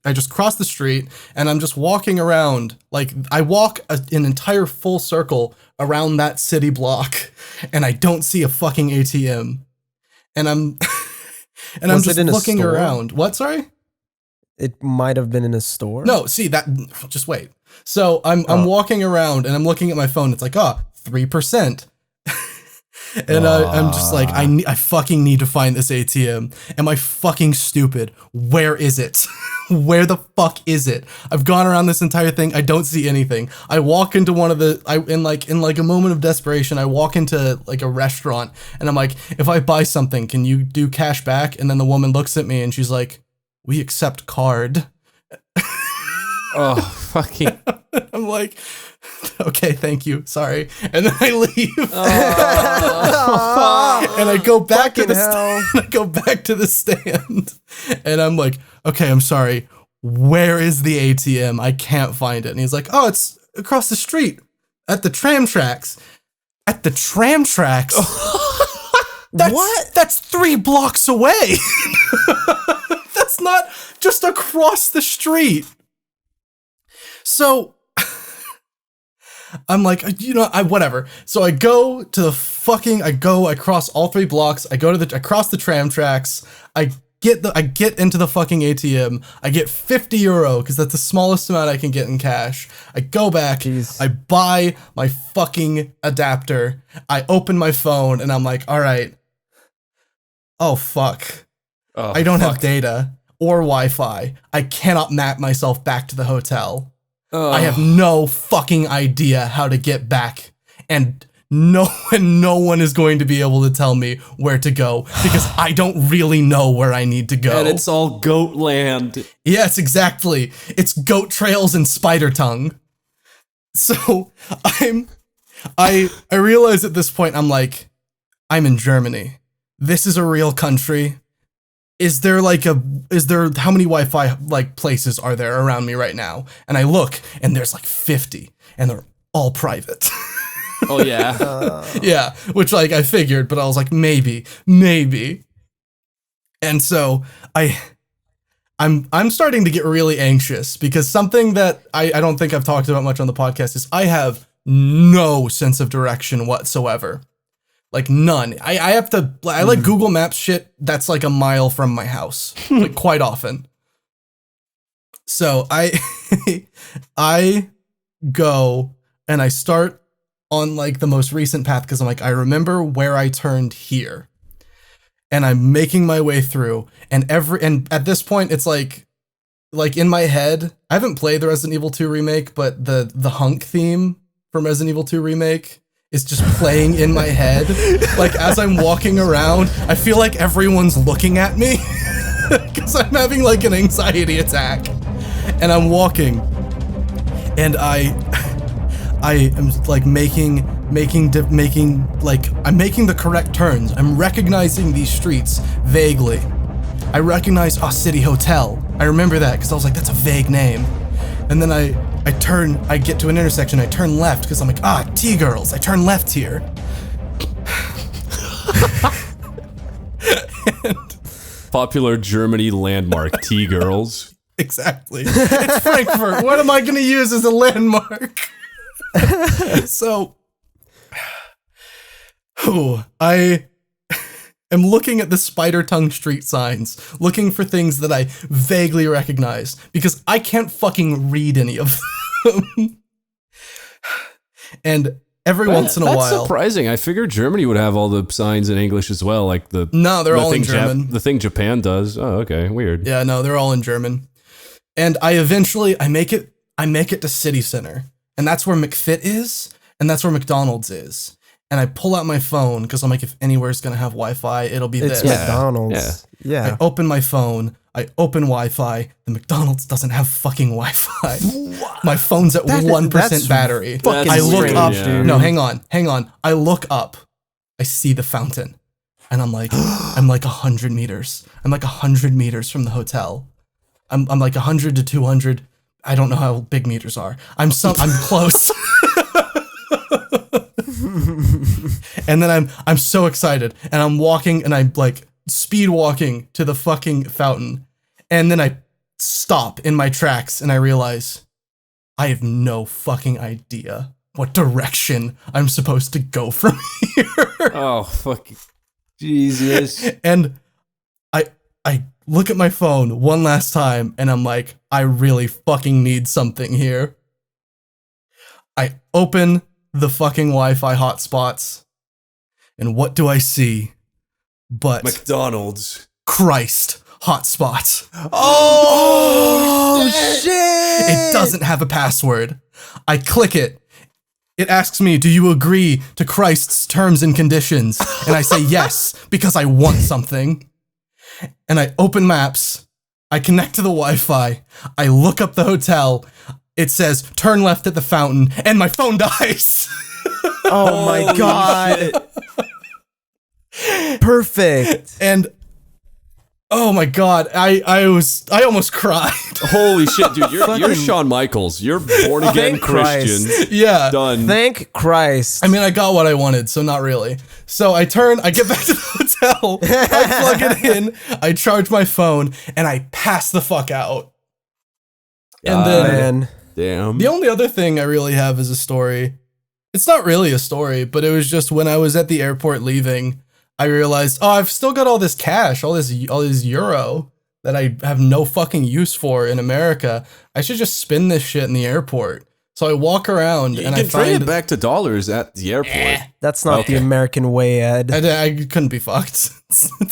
I just cross the street and I'm just walking around. Like I walk an entire full circle around that city block, and I don't see a fucking ATM. And I'm just looking around. What? Sorry? It might have been in a store. No, see that. Just wait. So I'm walking around and I'm looking at my phone. It's like 3%. And I'm just like, I fucking need to find this ATM. Am I fucking stupid? Where is it? Where the fuck is it? I've gone around this entire thing. I don't see anything. I walk into in like a moment of desperation, I walk into like a restaurant and I'm like, if I buy something, can you do cash back? And then the woman looks at me and she's like, we accept card. Oh, fucking. I'm like, okay, thank you. Sorry. And then I leave. And I go back to the stand. And I'm like, okay, I'm sorry. Where is the ATM? I can't find it. And he's like, oh, it's across the street at the tram tracks. At the tram tracks? What? That's 3 blocks away. That's not just across the street. So I'm like, whatever. So I go to I cross all 3 blocks. I cross the tram tracks. I get into the fucking ATM. I get €50 because that's the smallest amount I can get in cash. I go back. Jeez. I buy my fucking adapter. I open my phone and I'm like, all right. Oh, fuck. Oh, I don't have data or Wi-Fi. I cannot map myself back to the hotel. I have no fucking idea how to get back and no one is going to be able to tell me where to go because I don't really know where I need to go. And it's all goat land. Yes, exactly. It's goat trails and spider tongue. So I realize at this point, I'm like, I'm in Germany. This is a real country. Is there how many Wi-Fi like places are there around me right now? And I look and there's like 50 and they're all private. Oh yeah. Yeah, which like I figured, but I was like, maybe. And so I'm starting to get really anxious because something that I don't think I've talked about much on the podcast is I have no sense of direction whatsoever. Like none. I like Google Maps shit that's like a mile from my house, like quite often. So I go and I start on like the most recent path because I'm like, I remember where I turned here. And I'm making my way through and at this point it's like in my head, I haven't played the Resident Evil 2 remake, but the hunk theme from Resident Evil 2 remake is just playing in my head. Like as I'm walking around, I feel like everyone's looking at me because I'm having like an anxiety attack. And I'm walking and I am like making I'm making the correct turns. I'm recognizing these streets vaguely. I recognize City Hotel. I remember that because I was like, that's a vague name. And then I get to an intersection, I turn left because I'm like, T-girls, I turn left here. Popular Germany landmark, T-girls. Exactly. It's Frankfurt. What am I going to use as a landmark? So, I am looking at the spider tongue street signs, looking for things that I vaguely recognize because I can't fucking read any of them. And every once in a That's while, surprising. I figured Germany would have all the signs in English as well, like no, they're all in German. The thing Japan does. Oh, okay, weird. Yeah, no, they're all in German. And I make it to City Center, and that's where McFit is, and that's where McDonald's is. And I pull out my phone because I'm like, if anywhere's gonna have Wi-Fi, it'll be It's this. McDonald's. Yeah. I open my phone. I open Wi-Fi. The McDonald's doesn't have fucking Wi-Fi. My phone's at 1% battery. I look strange, up. yeah. No, hang on. I look up. I see the fountain, and I'm like 100 meters. I'm like 100 meters from the hotel. I'm like 100 to 200. I don't know how big meters are. I'm close. And then I'm so excited, and I'm walking, and I'm like speed walking to the fucking fountain, and then I stop in my tracks, and I realize I have no fucking idea what direction I'm supposed to go from here. Oh, fuck. Jesus. And I look at my phone one last time, and I'm like, I really fucking need something here. I open the fucking Wi-Fi hotspots, and what do I see but McDonald's. Christ hotspots. Oh shit! It doesn't have a password. I click it. It asks me, do you agree to Christ's terms and conditions? And I say yes, because I want something. And I open maps. I connect to the Wi-Fi. I look up the hotel. It says, turn left at the fountain, and my phone dies. Oh my god. Perfect. And oh my god, I almost cried. Holy shit, dude! You're Shawn Michaels. You're born again Thank Christ. Christian. Yeah. Done. Thank Christ. I mean, I got what I wanted, so not really. So I get back to the hotel, I plug it in, I charge my phone, and I pass the fuck out. And then Man. Damn. the only other thing I really have is a story. It's not really a story, but it was just when I was at the airport leaving, I realized, I've still got all this cash, all this euro that I have no fucking use for in America. I should just spend this shit in the airport. So I walk around You and can I trade find it back to dollars at the airport. That's not Okay. the American way, Ed. I couldn't be fucked.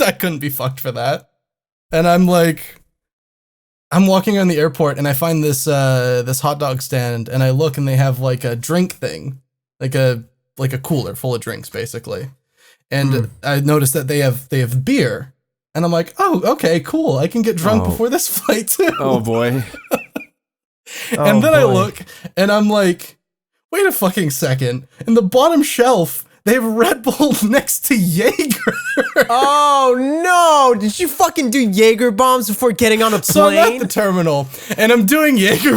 I couldn't be fucked for that. And I'm like, I'm walking around the airport and I find this hot dog stand and I look and they have like a drink thing, like a like a cooler full of drinks basically. And I noticed that they have beer. And I'm like, "Oh, okay, cool. I can get drunk before this flight too." Oh boy. And then I look and I'm like, "Wait a fucking second. In the bottom shelf, they have Red Bull next to Jaeger." Oh no! Did you fucking do Jaeger bombs before getting on a So I'm at plane? the terminal and I'm doing Jaeger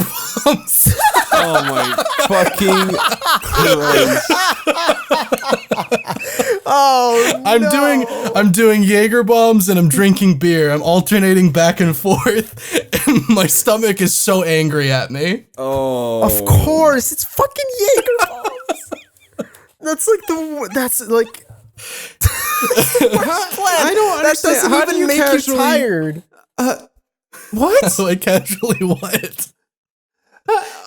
bombs. Oh my fucking Christ. Oh, I'm doing Jaeger bombs and I'm drinking beer. I'm alternating back and forth, and my stomach is so angry at me. Oh. of course, it's fucking Jaeger bombs. That's like I don't that understand. doesn't How even do you make casually... you tired. What? So I casually what?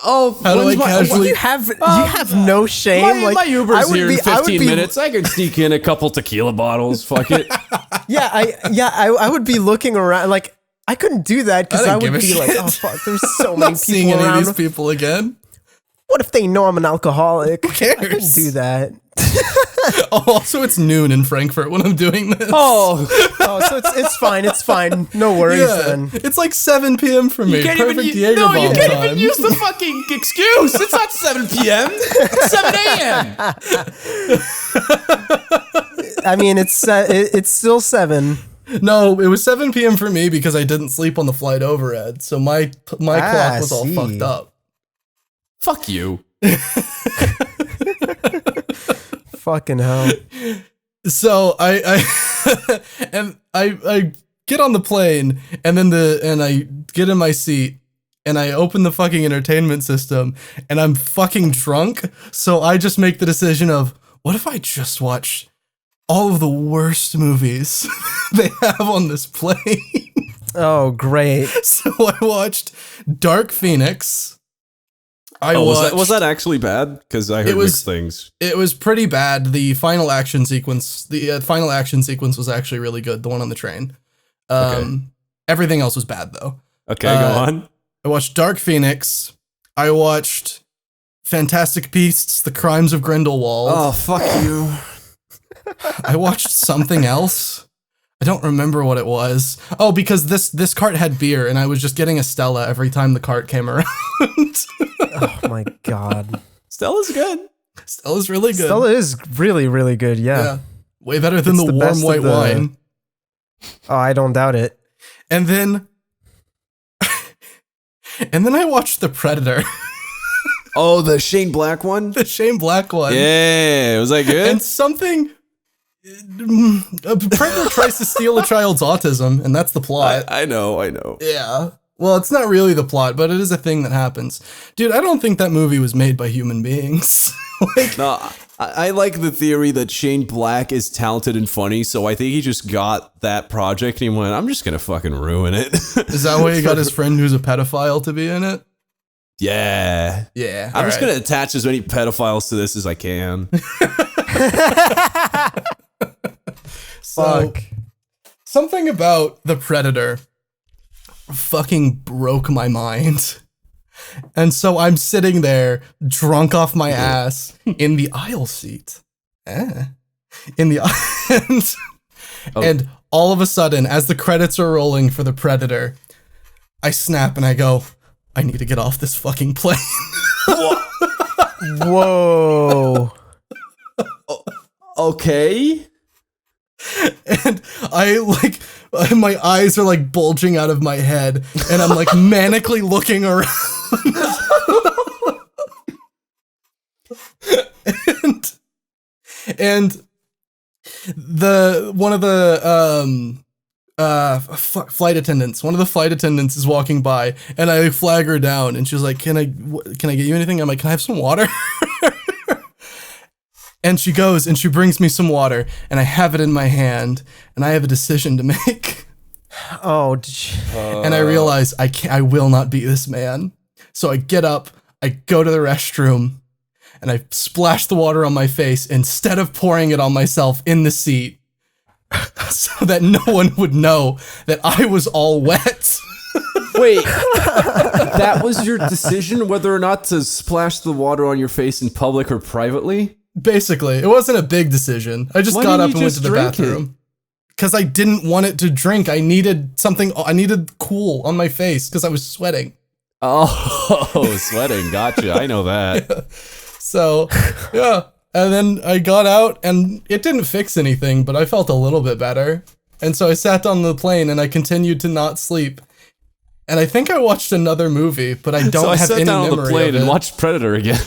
Oh, How do I when's my- casually- You have no shame. my Uber's here in I would 15 be- minutes. I could sneak in a couple tequila bottles. Fuck it. I would be looking around like I couldn't do that because I didn't would give be a like, shit. oh fuck, there's so I'm many not seeing people any of around. these people again. What if they know I'm an alcoholic? Who cares? I couldn't do that. Oh, also it's noon in Frankfurt when I'm doing this. Oh, Oh, so it's fine. It's fine. No worries yeah. then. It's like 7 p.m. for me. Perfect Jaeger no, you bomb can't time. even use the fucking excuse. It's not 7 p.m. It's 7 a.m. I mean, it's still 7. No, it was 7 p.m. for me because I didn't sleep on the flight over, Ed. So my clock was all see. fucked up. Fuck you. Fucking hell. So I get on the plane and then I get in my seat and I open the fucking entertainment system and I'm fucking drunk. So I just make the decision of, what if I just watch all of the worst movies they have on this plane? Oh, great. So I watched Dark Phoenix. Was that actually bad? Because I heard mixed things. It was pretty bad. The final action sequence was actually really good. The one on the train. Everything else was bad though. Okay, go on. I watched Dark Phoenix. I watched Fantastic Beasts: The Crimes of Grindelwald. Oh, fuck you. I watched something else. I don't remember what it was. Oh, because this cart had beer, and I was just getting a Stella every time the cart came around. Oh my god. Stella's good. Stella's really good. Stella is really, really good. Yeah. Way better than It's the the warm best of white the- wine. Oh, I don't doubt it. And then I watched The Predator, Oh, the Shane Black one? the Shane Black one. Yeah, was that good? And something a predator tries to steal a child's autism, and that's the plot. I know. Yeah. Well, it's not really the plot, but it is a thing that happens. Dude, I don't think that movie was made by human beings. Like, No, I like the theory that Shane Black is talented and funny, so I think he just got that project and he went, I'm just gonna fucking ruin it. is that why he got his friend who's a pedophile to be in it? Yeah. Yeah. I'm just gonna attach as many pedophiles to this as I can. So, something about The Predator fucking broke my mind. And so I'm sitting there, drunk off my ass, in the aisle seat. In the and all of a sudden, as the credits are rolling for The Predator, I snap and I go, I need to get off this fucking plane. Whoa. Okay. And I like, my eyes are like bulging out of my head, and I'm like manically looking around. and one of the flight attendants, one of the flight attendants is walking by, and I flag her down, and she's like, "Can I get you anything?" I'm like, "Can I have some water?" And she goes and she brings me some water, and I have it in my hand, and I have a decision to make. Oh, And I realize I will not beat this man. So I get up, I go to the restroom, and I splash the water on my face instead of pouring it on myself in the seat, so that no one would know that I was all wet. Wait, that was your decision whether or not to splash the water on your face in public or privately? Basically, it wasn't a big decision. I just Why got didn't up you and went just to the drink it? bathroom. Because I didn't want it to drink. I needed something. I needed cool on my face because I was sweating. Oh, sweating. Gotcha. I know that. So, yeah. And then I got out and it didn't fix anything, but I felt a little bit better. And so I sat on the plane and I continued to not sleep. And I think I watched another movie, but I don't So I have sat any down on memory the plane of and it. watched Predator again.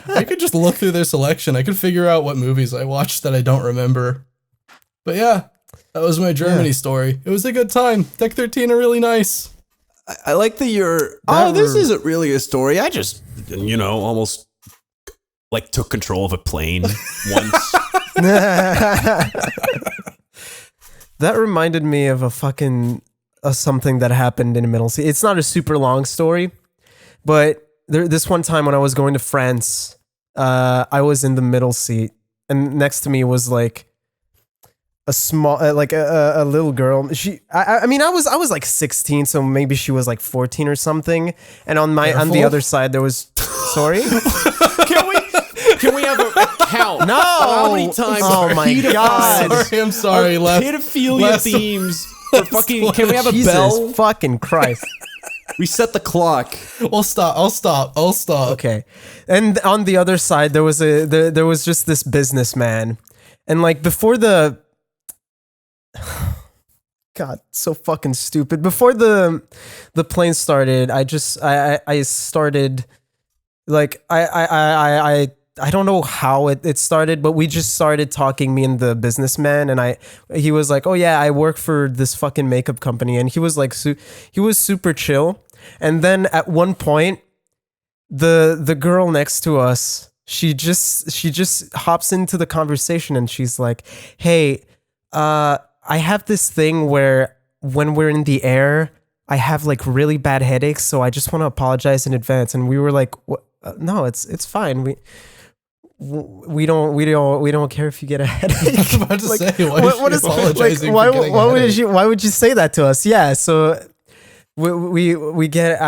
I could just look through their selection. I could figure out what movies I watched that I don't remember. But yeah, that was my Germany story. It was a good time. Deck 13 are really nice. I like that you're. Oh, this isn't really a story. I just, almost like took control of a plane once. That reminded me of something that happened in middle school. It's not a super long story, but this one time when I was going to France, I was in the middle seat, and next to me was like a small, like a little girl. I mean, I was like 16, so maybe she was like 14 or something. And on the other side there was, sorry. Can we have a count? No. How many times? Oh my God. Sorry, I'm sorry. Pedophilia themes. For fucking. Can we have a Jesus bell? fucking Christ. We set the clock. I'll stop. Okay. And on the other side there was there was just this businessman. And like before the God, so fucking stupid. Before the plane started, I started like I don't know how it started, but we just started talking, me and the businessman, and he was like, "Oh yeah, I work for this fucking makeup company," and he was like, he was super chill. And then at one point, the girl next to us, she just hops into the conversation, and she's like, "Hey, I have this thing where when we're in the air, I have like really bad headaches, so I just want to apologize in advance." And we were like, "No, it's fine. We don't care if you get a headache." I was about to Like, say, why what is is she apologizing why for getting a headache? why would you say that to us? Yeah, so we get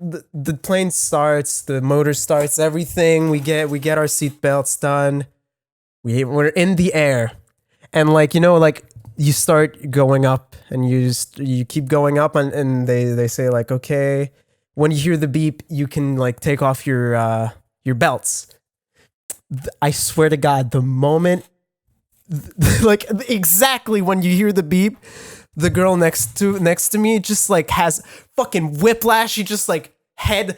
the plane starts, the motor starts, everything. We get our seatbelts done. We're in the air, and like like you start going up, and you keep going up, and they say like, okay, when you hear the beep, you can like take off your belts. I swear to God, the moment, like exactly when you hear the beep, the girl next to me just like has fucking whiplash. She just like head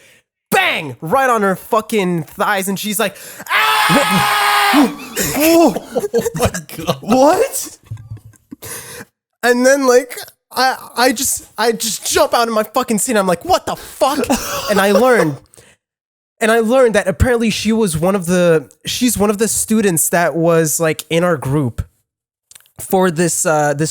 bang right on her fucking thighs, and she's like, "Ah!" Oh my God. What? And then like I just jump out of my fucking seat. I'm like, what the fuck? And I learned that apparently she's one of the students that was like in our group for this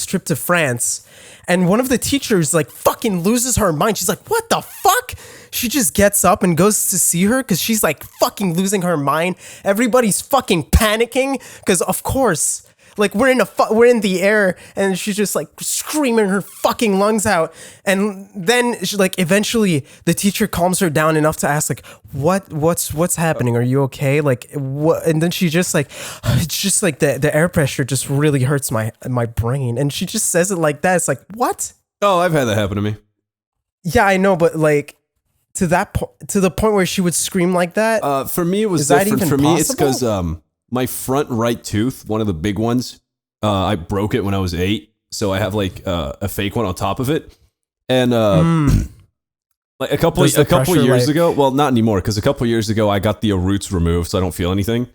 trip to France. And one of the teachers like fucking loses her mind. She's like, what the fuck? She just gets up and goes to see her because she's like fucking losing her mind. Everybody's fucking panicking because of course, like we're in the air, and she's just like screaming her fucking lungs out. And then she, like eventually the teacher calms her down enough to ask like, what's happening? Are you okay? Like what? And then she just like, it's just like the air pressure just really hurts my brain. And she just says it like that. It's like, what? Oh, I've had that happen to me. Yeah, I know, but like to the point where she would scream like that. For me, it was Is that different. even For me, it's possible? because my front right tooth, one of the big ones, I broke it when I was 8, so I have like a fake one on top of it. And like a couple years ago, well, not anymore, because a couple years ago I got the roots removed, so I don't feel anything.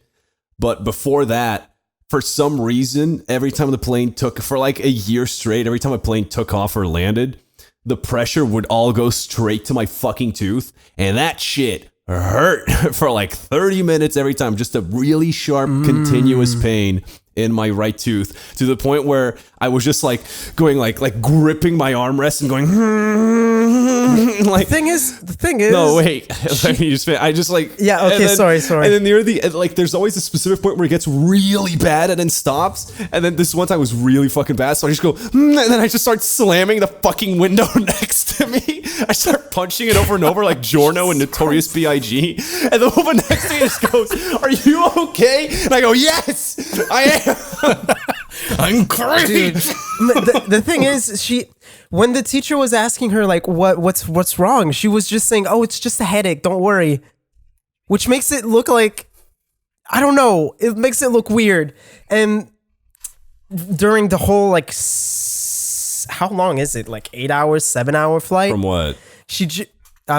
But before that, for some reason, every time the plane took for like a year straight, every time a plane took off or landed, the pressure would all go straight to my fucking tooth, and that shit hurt for like 30 minutes every time. Just a really sharp, continuous pain. in my right tooth to the point where I was just like going like gripping my armrest and going like The thing is. no wait let me just I just like Yeah, okay, sorry. and then near the like there's always a specific point where it gets really bad and then stops, and then this one time was really fucking bad, so I just go and then I just start slamming the fucking window next to me. I start punching it over and over like Giorno and Notorious B.I.G. and the woman next to me just goes, "Are you okay?" And I go, "Yes, I am." I'm crazy. Dude, the thing is, when the teacher was asking her like what's wrong, she was just saying, "Oh, it's just a headache. Don't worry," which makes it look like, I don't know, it makes it look weird. And during the whole like how long is it? Like 8 hours, 7-hour flight? From what?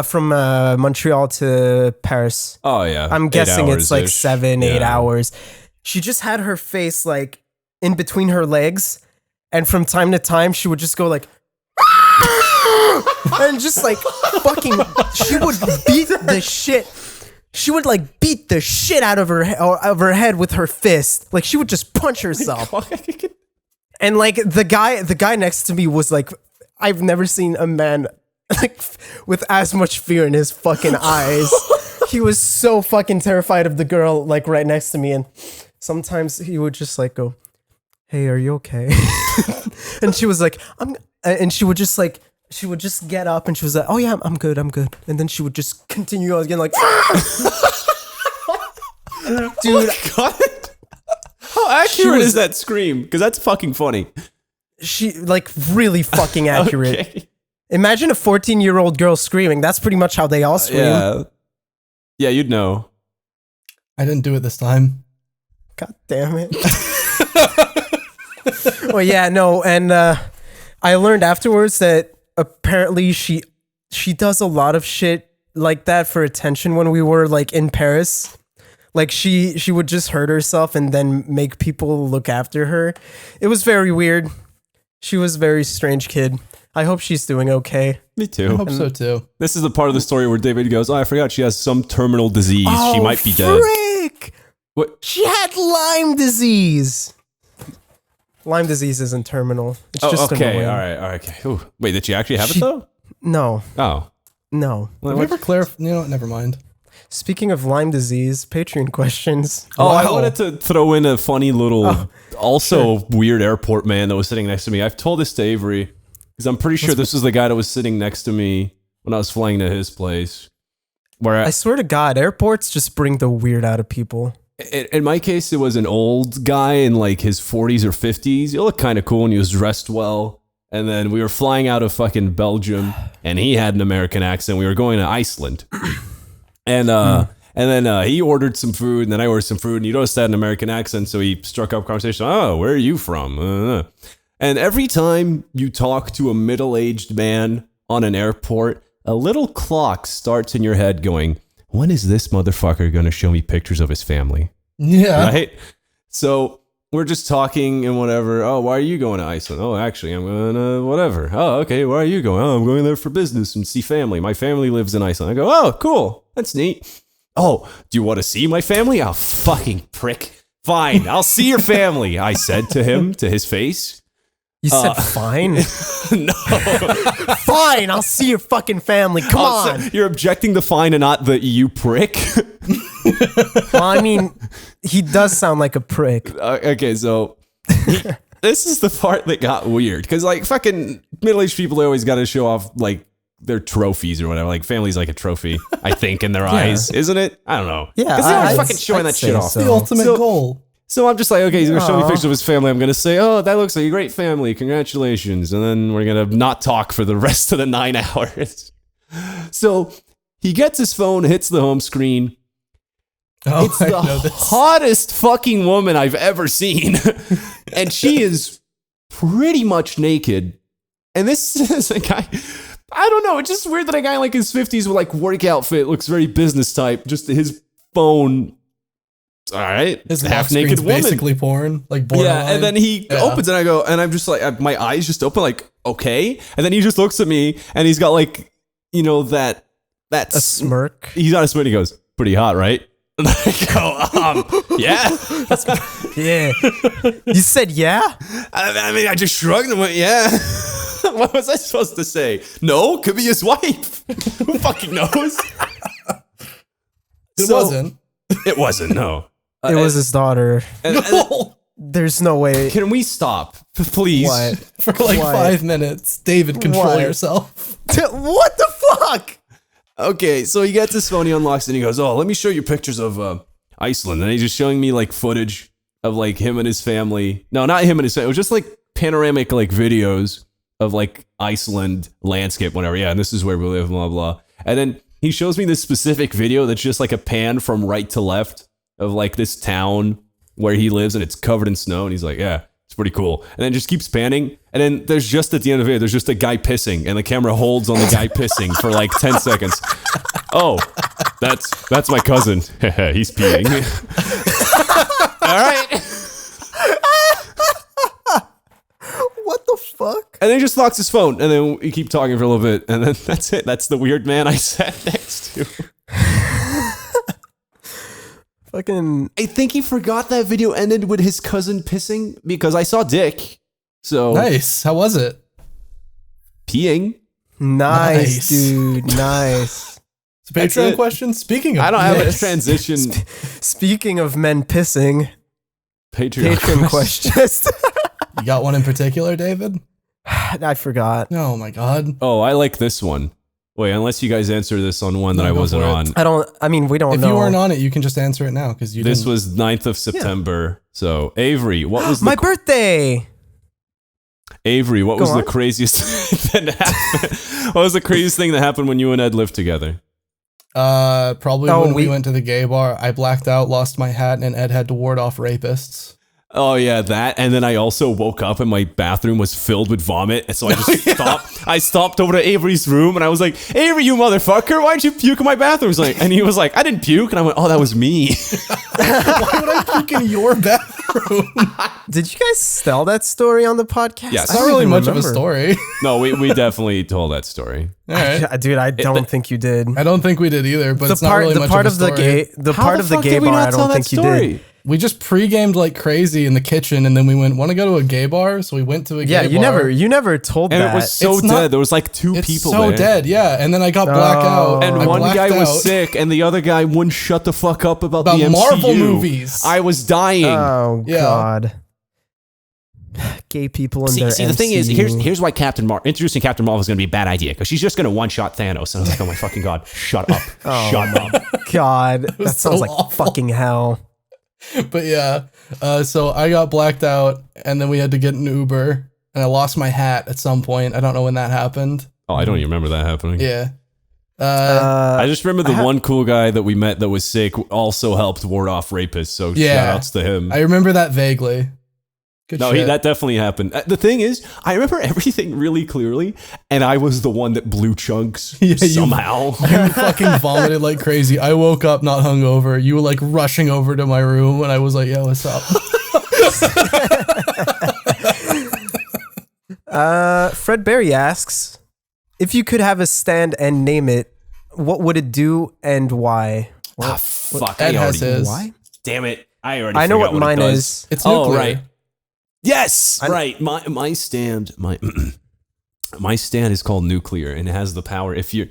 From Montreal to Paris. Oh yeah, I'm guessing it's like 7, 8 Yeah. hours. She just had her face like in between her legs, and from time to time she would just go like and just like fucking she would beat the shit. She would like beat the shit out of her head with her fist. Like she would just punch herself. And like the guy next to me was like, I've never seen a man like with as much fear in his fucking eyes. He was so fucking terrified of the girl like right next to me, and sometimes he would just like go, "Hey, are you okay?" And she was like, and she would just get up and she was like, "Oh yeah, I'm good. And then she would just continue again like dude, God. How accurate is that scream? Because that's fucking funny. she like really fucking accurate. Okay. Imagine a 14-year-old girl screaming. That's pretty much how they all scream. Yeah, you'd know. I didn't do it this time. God damn it. Well, yeah, no, and I learned afterwards that apparently she does a lot of shit like that for attention when we were like in Paris. Like she would just hurt herself and then make people look after her. It was very weird. She was a very strange kid. I hope she's doing okay. Me I too. hope so too. This is the part of the story where David goes, "Oh, I forgot she has some terminal disease. She might be dead." Frick! What? She had Lyme disease. Lyme disease isn't terminal. It's just okay. annoying. All right. Okay. Ooh. Wait, did she actually have it though? No, Oh. no. Have we ever clarified? You know what? Never mind. Speaking of Lyme disease, Patron questions. Oh, I Wow. wanted to throw in a funny little, weird airport man that was sitting next to me. I've told this to Avery because I'm pretty sure this was the guy that was sitting next to me when I was flying to his place. Where I swear to God, airports just bring the weird out of people. in my case, it was an old guy in like his 40s or 50s. He looked kind of cool and he was dressed well. And then we were flying out of fucking Belgium and he had an American accent. We were going to Iceland. And then he ordered some food, and then I ordered some food, and he noticed that an American accent, so he struck up conversation. "Oh, where are you from?" And every time you talk to a middle-aged man on an airport, a little clock starts in your head going, "When is this motherfucker going to show me pictures of his family?" Yeah. Right? So we're just talking and whatever. "Oh, why are you going to Iceland?" "Oh, actually, I'm going to whatever." "Oh, okay, why are you going?" "Oh, I'm going there for business and see family. My family lives in Iceland." I go, "Oh, cool. That's neat." "Oh, do you want to see my family?" "Oh, fucking prick. Fine, I'll see your family," I said to him, to his face. You said fine? No. Fine, I'll see your fucking family. Come on. So you're objecting to fine and not the "you prick"? Well, I mean, he does sound like a prick. Okay, so this is the part that got weird. Because, like, fucking middle-aged people, they always got to show off, like, their trophies or whatever. Like, family's like a trophy, I think, in their eyes, isn't it? I don't know. Yeah, because they're always I'd- fucking showing I'd that shit say off. so. The ultimate goal. So I'm just like, okay, he's gonna show me Aw. pictures of his family. I'm gonna say, "Oh, that looks like a great family. Congratulations." And then we're gonna not talk for the rest of the 9 hours. So he gets his phone, hits the home screen. Oh, It's I the know this. hottest fucking woman I've ever seen. And she is pretty much naked. And this is a guy, I don't know, it's just weird that a guy like his 50s with like work outfit looks very business type. Just his phone. All right. His half half naked woman. basically porn, like borderline. Yeah, and then he opens and I go, and I'm just like, my eyes just open, like, okay. And then he just looks at me and he's got like, you know, that A smirk. he's on a smirk. He goes, "Pretty hot, right?" And I go, yeah. Yeah. You said yeah? I mean, I just shrugged and went, yeah. What was I supposed to say? No, could be his wife. Who fucking knows? It wasn't. It wasn't, no. It was his daughter. And There's no way. can we stop, please? What? For like Why? 5 minutes. David, control Why? yourself. What the fuck? Okay, so he gets his phone, he unlocks it, and he goes, "Oh, let me show you pictures of Iceland." And he's just showing me like footage of like him and his family. No, not him and his family. It was just like panoramic like videos of like Iceland landscape, whatever. Yeah, and this is where we live, blah blah. And then he shows me this specific video that's just like a pan from right to left of like this town where he lives, and it's covered in snow. And he's like, "Yeah, it's pretty cool." And then just keeps panning. And then there's just at the end of it, there's just a guy pissing, and the camera holds on the guy pissing for like 10 seconds. Oh, that's my cousin. He's peeing. All right. What the fuck? And then he just locks his phone, and then we keep talking for a little bit, and then that's it. That's the weird man I sat next to. Fucking. I think he forgot that video ended with his cousin pissing because I saw Dick. So Nice. How was it? peeing. Nice, dude. Nice. So Patron it. questions. Speaking of, I don't have a this, transition. Speaking of men pissing, Patreon Patron questions. You got one in particular, David? I forgot. Oh my god. Oh, I like this one. Wait, unless you guys answer this on one that No, I go wasn't for it. on. We don't If know. you weren't on it, you can just answer it now because you This didn't. was 9th of September. So, Avery, what was the My birthday. Avery, what Go was the on. craziest thing that happened? What was the craziest thing that happened when you and Ed lived together? Probably Oh, when we we- went to the gay bar. I blacked out, lost my hat, and Ed had to ward off rapists. Oh yeah, that. And then I also woke up and my bathroom was filled with vomit. And so I just stopped. I stopped over to Avery's room and I was like, "Avery, you motherfucker, why'd you puke in my bathroom?" And he was like, "I didn't puke." And I went, "Oh, that was me." Why would I puke in your bathroom? Did you guys tell that story on the podcast? Yes. I It's don't not really even much of a remember. story. No, we definitely told that story. All right. Dude, I don't think you did. I don't think we did either, but The it's not part, really the much part of of a the story. gay, the How part the of the fuck gay did we bar, not I tell don't that think you story? did. We just pre-gamed like crazy in the kitchen, and then we went, "Want to go to a gay bar?" So we went to a Yeah, gay bar. you never told And that. it was so It's dead. not- There was like two It's people so there. dead, yeah. And then I got blackout. Oh. And I one blacked guy was out. sick, and the other guy wouldn't shut the fuck up about About the MCU. Marvel movies. I was dying. Oh Yeah. God. Gay people in their See, the thing is, MCU. here's why introducing Captain Marvel is going to be a bad idea because she's just going to one-shot Thanos. And I was like, oh my fucking God, shut up, shut up. God, that was sounds so like awful. fucking hell. But yeah, so I got blacked out, and then we had to get an Uber, and I lost my hat at some point. I don't know when that happened. Oh, I don't even remember that happening. Yeah. I just remember the one cool guy that we met that was sick also helped ward off rapists. So Yeah. shout outs to him. I remember that vaguely. Good No, shit. that definitely happened. The thing is, I remember everything really clearly, and I was the one that blew chunks Yeah, you- somehow. You fucking vomited like crazy. I woke up not hungover. You were like rushing over to my room, and I was like, "Yo, what's up?" Fred Berry asks, if you could have a stand and name it, what would it do and why? Ah, fuck. Ed I has already, his. Why? damn it. I already I know forgot what it mine does. is. It's Oh, nuclear. right. Yes, right. My stand, my stand is called nuclear, and it has the power if you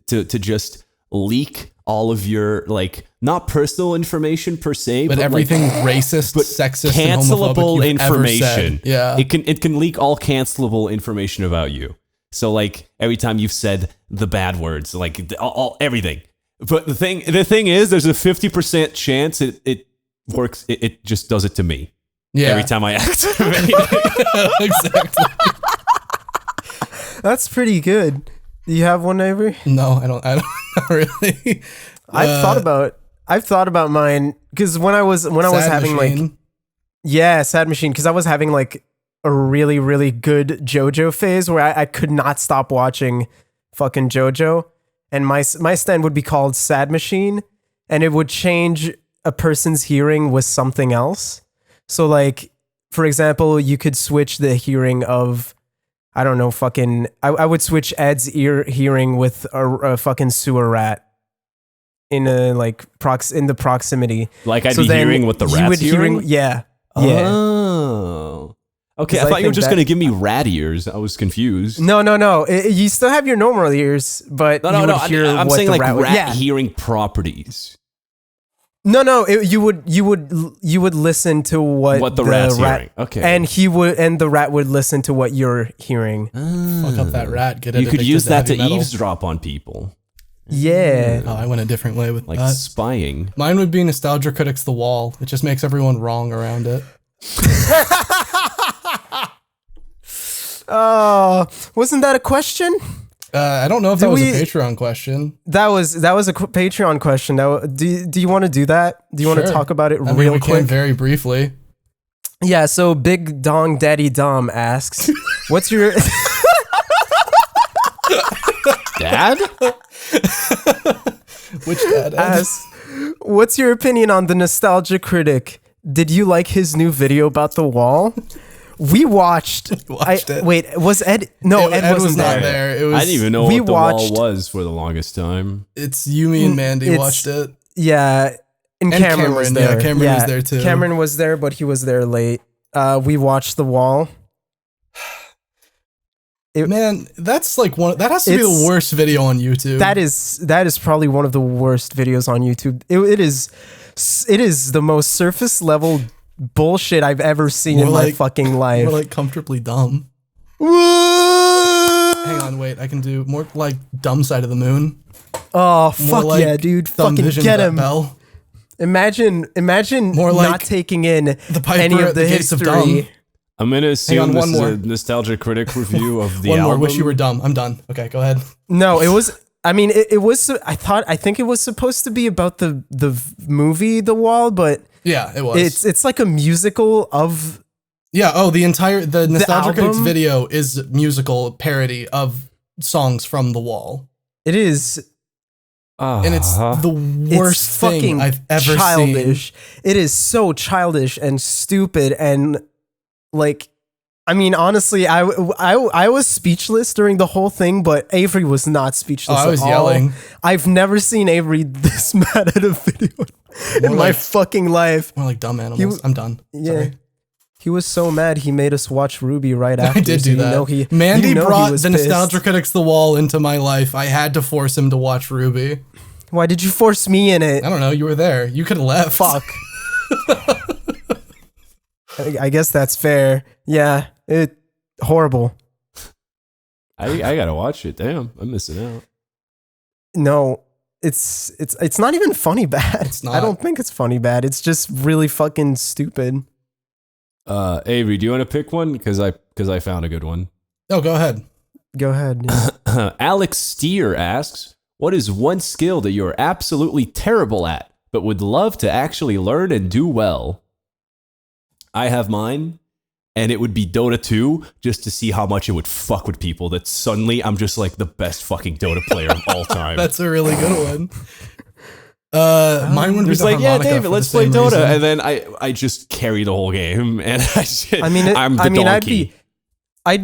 to just leak all of your like not personal information per se, But everything racist, but sexist, and homophobic cancelable you've ever information. said. Yeah. it can leak all cancelable information about you. So like every time you've said the bad words, like all everything. But the thing is, there's a 50% chance it works. It just does it to me. Yeah. Every time I activate. Exactly. That's pretty good. Do you have one, Avery? No, I don't not really. I've thought about mine because when I was Sad having like Machine. Sad Machine, because I was having like a really, really good JoJo phase where I could not stop watching fucking JoJo. And my stand would be called Sad Machine, and it would change a person's hearing with something else. So like, for example, you could switch the hearing of, I don't know, fucking, I would switch Ed's hearing with a fucking sewer rat. in a like in the proximity. Like I'd So be then hearing what the you rat's would hearing? Yeah. Oh. Okay, 'Cause I I thought you were think just that- going to give me rat ears. I was confused. No. You still have your normal ears, but No, you would hear I'm what saying the like rat would. rat Yeah. hearing properties. No. You would listen to what The rat's hearing. Okay. and the rat would listen to what you're hearing. Fuck up that rat. Get it. You could addicted use that to heavy metal. eavesdrop on people, Yeah. Oh, I went a different way with like that. spying. Mine would be Nostalgia Critics The Wall. It just makes everyone wrong around it. Oh, wasn't that a question? I don't know if Do that was we- a Patreon question. That was a Patreon question. Do you want to do that? Do you want to Sure. talk about it I mean, real we quick? can very briefly. Yeah. So Big Dong Daddy Dom asks, "What's your Dad? Which dad? asks, What's your opinion on the Nostalgia Critic? Did you like his new video about the wall?" We watched. It. Wait, was Ed? No, Ed was wasn't not there. there. It was. I didn't even know we what the watched- wall was for the longest time. It's you, me, and Mandy It's- watched it. Yeah, and And Cameron was Cameron, yeah, there. Cameron was there too. Cameron was there, but he was there late. We watched the wall. Man, that's like one. That has to be It's- the worst video on YouTube. That is probably one of the worst videos on YouTube. It is the most surface level bullshit I've ever seen More in my like- fucking life. More like comfortably dumb. Hang on, wait. I can do more like dumb side of the moon. Oh More fuck like yeah, dude! Dumb Fucking Vision get Vet him! Bell. Imagine More not like taking in the Piper any at of the the Gates of history. Dumb. I'm going to assume on, this one is more. a Nostalgia Critic review of the One album. more. Wish you were dumb. I'm done. Okay, go ahead. No, it was. I mean, it was. I think it was supposed to be about the movie The Wall, but Yeah, it was. it's like a musical of. Yeah. Oh, the Nostalgia Critics album? video is musical parody of songs from The Wall, It is. and it's the worst It's thing fucking I've ever childish. seen. It is so childish and stupid and like. I mean, honestly, I was speechless during the whole thing, but Avery was not speechless. Oh, I was at all. yelling. I've never seen Avery this mad at a video in More my like- fucking life. More like dumb animals. I'm done. Yeah. Sorry. He was so mad he made us watch Ruby right after. I did so do that. Mandy he brought was the pissed. Nostalgia Critics The Wall into my life. I had to force him to watch Ruby. Why did you force me in it? I don't know. You were there. You could have left. Fuck. I guess that's fair. Yeah, horrible. I got to watch it. Damn, I'm missing out. No, it's not even funny bad. It's not. I don't think it's funny bad. It's just really fucking stupid. Avery, do you want to pick one? Because I found a good one. Oh, go ahead. Go ahead. Alex Steer asks, what is one skill that you're absolutely terrible at, but would love to actually learn and do well? I have mine, and it would be Dota 2, just to see how much it would fuck with people, that suddenly I'm just like the best fucking Dota player of all time. That's a really good one. Mine would be It's the like, yeah, harmonica David, for let's the play same Dota. reason. And then I just carry the whole game, and I'm the I'd donkey.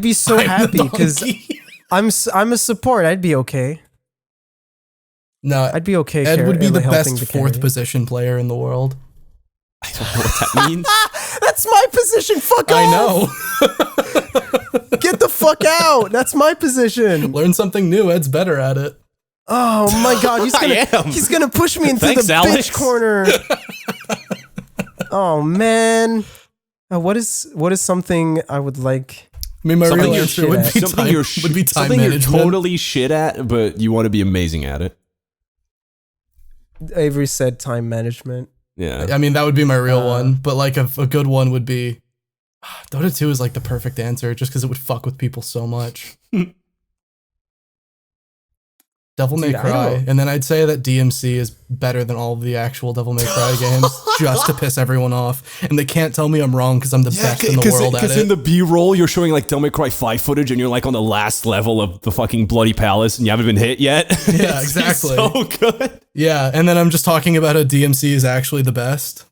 be so I'm the happy because donkey. I'm a support. I'd be okay. No, I'd be okay. Ed would be the helping best to carry. fourth position player in the world. I don't know what that means. That's my position. Fuck off. I know. Get the fuck out. That's my position. Learn something new. Ed's better at it. Oh my god, I am. he's gonna push me into Thanks, the Alex. bitch corner. Oh man. What is something I would like? I mean, my Something real you're answer shit would at. be Something time, you're would be time something you're management. totally shit at, but you want to be amazing at it. Avery said time management. Yeah. I mean, that would be my real one, but like a good one would be Dota 2 is like the perfect answer just because it would fuck with people so much. Devil May Dude, I Cry. don't- And then I'd say that DMC is better than all of the actual Devil May Cry games just to piss everyone off. And they can't tell me I'm wrong because I'm the best in the world at Because it. in the B-roll, you're showing like Devil May Cry 5 footage, and you're like on the last level of the fucking Bloody Palace, and you haven't been hit yet. Yeah, It's exactly. so good. Yeah, and then I'm just talking about how DMC is actually the best.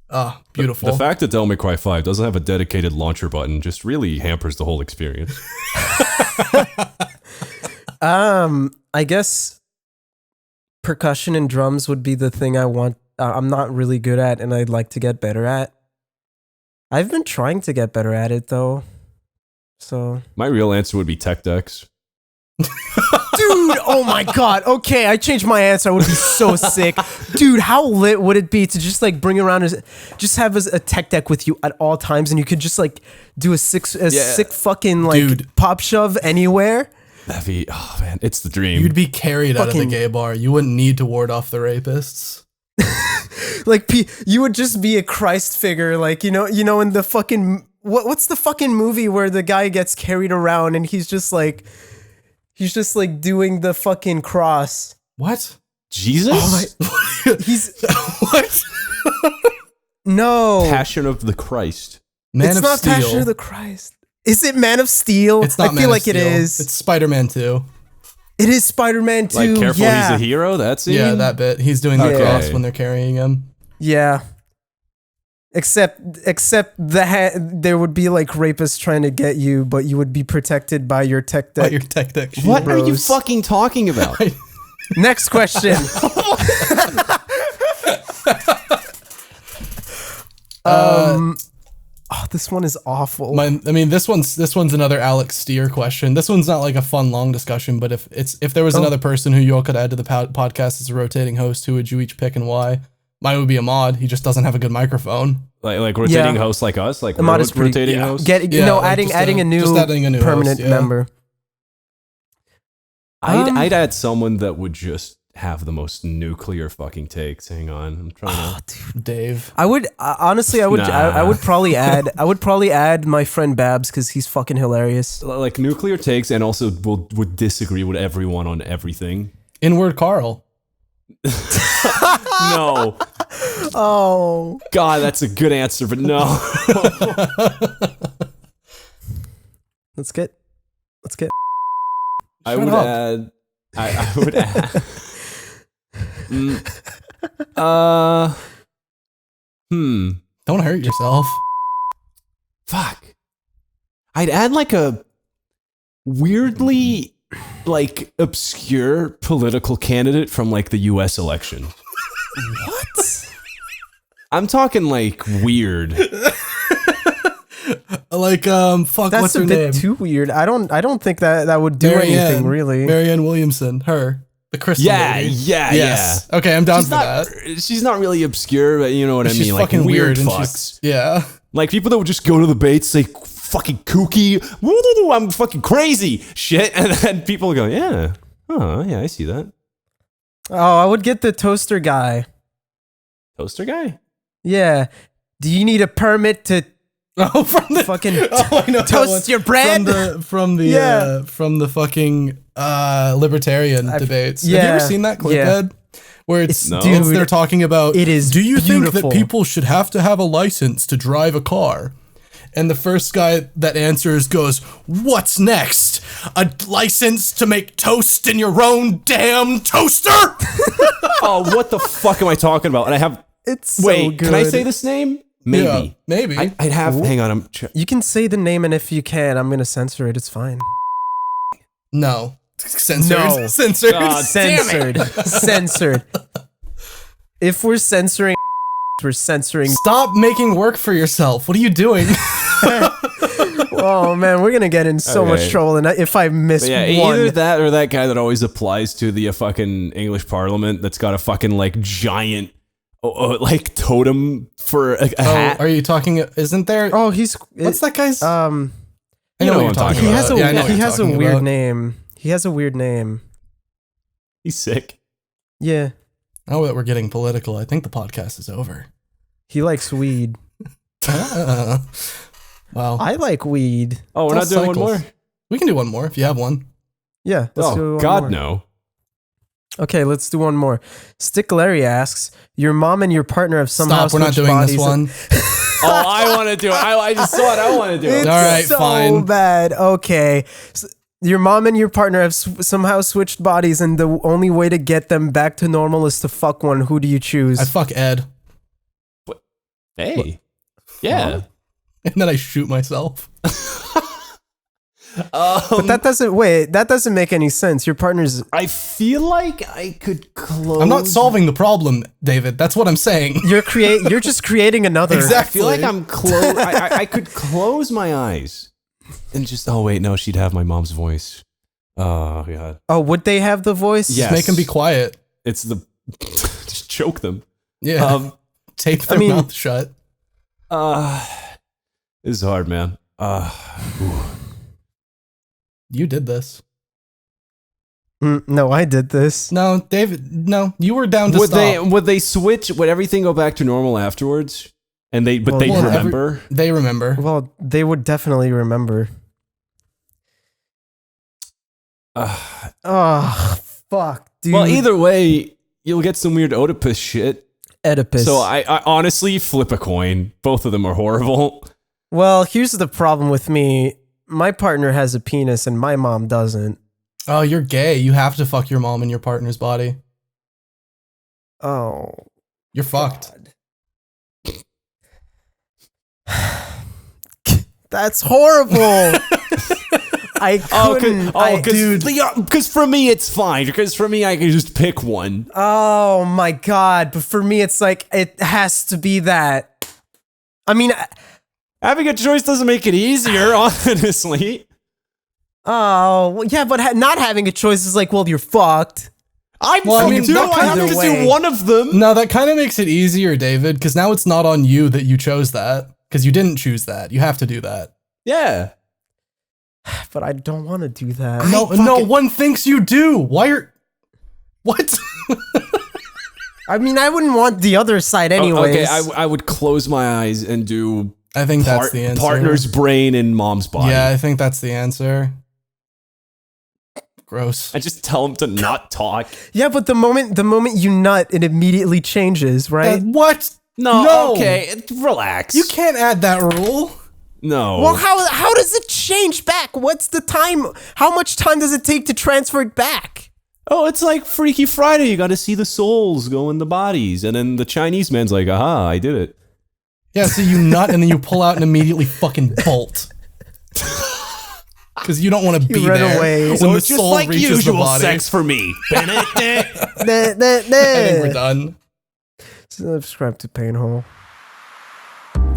Ah, beautiful. The fact that Devil May Cry 5 doesn't have a dedicated launcher button just really hampers the whole experience. I guess percussion and drums would be the thing I want. I'm not really good at, and I'd like to get better at. I've been trying to get better at it though. So My real answer would be tech decks. dude, oh my god. Okay, I changed my answer. I would be so sick. Dude, how lit would it be to just like bring around just have a tech deck with you at all times, and you could just like do a sick fucking like Dude. pop shove anywhere? That'd be, oh man, it's the dream. You'd be carried out of the Fucking- gay bar. You wouldn't need to ward off the rapists. Like you would just be a Christ figure, like you know in the fucking what's the fucking movie where the guy gets carried around and he's just like doing the fucking cross. What? Jesus? He's What? no. Passion of the Christ. Man it's of not Steel. Passion of the Christ. Is it Man of Steel? It's not I Man feel of like Steel. it is. It's Spider-Man 2. It is Spider-Man 2. Like, careful, yeah. he's a hero? That scene? Yeah, that bit. He's doing the Okay. cross when they're carrying him. Yeah. Except there would be like rapists trying to get you, but you would be protected by your tech By deck. your tech deck. What are you bros. fucking talking about? Next question. This one is awful. This one's another Alex Steer question. This one's not like a fun long discussion, but if there was another person who you all could add to the podcast as a rotating host, who would you each pick and why? Mine would be Ahmad. He just doesn't have a good microphone. Like rotating Yeah. hosts like us? Like Ahmad is pretty- rotating yeah. hosts? Like just adding a new permanent host, yeah. member. I'd add someone that would just have the most nuclear fucking takes. Hang on. I'm trying to... Dave. I would honestly, I would Nah. probably add my friend Babs because he's fucking hilarious. Like nuclear takes, and also would disagree with everyone on everything. Inward Carl. No. Oh, God, that's a good answer, but no. let's get. I Shut would up. add... I would add... Don't hurt yourself. Fuck. I'd add like a weirdly like obscure political candidate from like the US election. What? I'm talking like weird. Like fuck. That's what's a her bit name? too weird. I don't think that would do anything really. Marianne Williamson. Her. The crystal Yeah, lady. yeah, Yes. Okay, I'm down She's for not, that. she's not really obscure, but you know what I She's mean. Like fucking weird and fucks. yeah. Like people that would just go to the debates, say fucking kooky, woo, I'm fucking crazy shit, and then people go, yeah, oh yeah, I see that. Oh, I would get the toaster guy. Toaster guy? Yeah. Do you need a permit to Oh, from the fucking oh, I know that one. toast your bread? from the Yeah. from the fucking libertarian debates. Have you yeah, ever seen that clip, yeah. Ed? Where it's, No. it's they're talking about It is do you think beautiful. that people should have to have a license to drive a car? And the first guy that answers goes, "What's next? A license to make toast in your own damn toaster?" Oh, what the fuck am I talking about? And I have It's so wait, good. can I say this name? Maybe. Yeah, maybe. I'd have. Hang on. You can say the name, and if you can, I'm gonna censor it. It's fine. No. Censored. No. Censored. God, Censored. Censored. If we're censoring, we're censoring. Stop making work for yourself. What are you doing? Oh man, we're gonna get in so Okay. much trouble, and if I miss But yeah, one, either that or that guy that always applies to the fucking English Parliament that's got a fucking like giant like totem for a hat. Are you talking? Isn't there? oh, he's What's that guy's? I You know what what you're I'm talking talking he about. has a Yeah, I know what he you're has a talking weird about. name. He has a weird name. He's sick. Yeah, Now that we're getting political, I think the podcast is over. he likes weed. Wow. I like weed. Oh, we're not It's doing all one more? cycles. We can do one more if you have one. Yeah, let's do Oh, one God, more. no. Okay, let's do one more. Stick Larry asks, your mom and your partner have somehow Stop. We're not switched doing this bodies. one. Oh, I want to do it. I just saw it. I want to do It's it. All right, so fine. bad. Okay. Your mom and your partner have somehow switched bodies, and the only way to get them back to normal is to fuck one. Who do you choose? I fuck Ed, Hey. Yeah. and then I shoot myself. But that doesn't make any sense. Your partner's. I feel like I could close. I'm not solving the problem, David. That's what I'm saying. You're just creating another. Exactly. I feel like I'm close. I could close my eyes and just. Oh wait, no, she'd have my mom's voice. Oh god. Oh, would they have the voice? Yes. Make them be quiet. It's the just choke them. Yeah. Tape their mouth shut. This is hard, man. You did this. No, I did this. No, David. No, you were down to stop. Would they switch? Would everything go back to normal afterwards? And they remember. They remember. Well, they would definitely remember. Oh, fuck, dude. Well, either way, you'll get some weird Oedipus shit. Oedipus. So I honestly flip a coin. Both of them are horrible. Well, here's the problem with me. My partner has a penis and my mom doesn't. Oh, you're gay. You have to fuck your mom in your partner's body. Oh. You're fucked. That's horrible. I couldn't. Because for me it's fine. Because for me I can just pick one. Oh my god! But for me, it's like it has to be that. I mean, having a choice doesn't make it easier, honestly. Oh well, yeah, but not having a choice is like, well, you're fucked. I have to do one of them. No, that kind of makes it easier, David, because now it's not on you that you chose that. Because you didn't choose that. You have to do that. Yeah. But I don't want to do that. No, one thinks you do. Why are... What? I mean, I wouldn't want the other side anyways. Okay, I would close my eyes and do... I think that's the answer. Partner's brain and mom's body. Yeah, I think that's the answer. Gross. I just tell him to not talk. Yeah, but the moment you nut, it immediately changes, right? What? No. Okay, relax. You can't add that rule. No. Well, how does it change back? What's the time? How much time does it take to transfer it back? Oh, it's like Freaky Friday. You got to see the souls go in the bodies. And then the Chinese man's like, aha, I did it. Yeah, so you nut and then you pull out and immediately fucking bolt. Because you don't want to be there away. when So the it's just soul like reaches usual the body. sex for me. I think we're done. Subscribe to Painhole.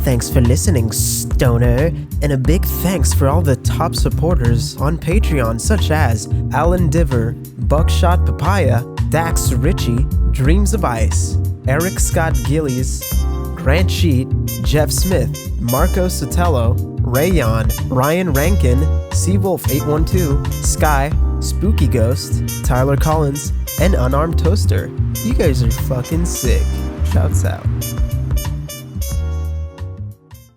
Thanks for listening, Stoner, and a big thanks for all the top supporters on Patreon, such as Alan Diver, Buckshot Papaya, Dax Ritchie, Dreams of Ice, Eric Scott Gillies, Grant Sheet, Jeff Smith, Marco Sotelo, Rayon, Ryan Rankin, Seawolf812, Sky, Spooky Ghost, Tyler Collins, and Unarmed Toaster. You guys are fucking sick. Shouts out.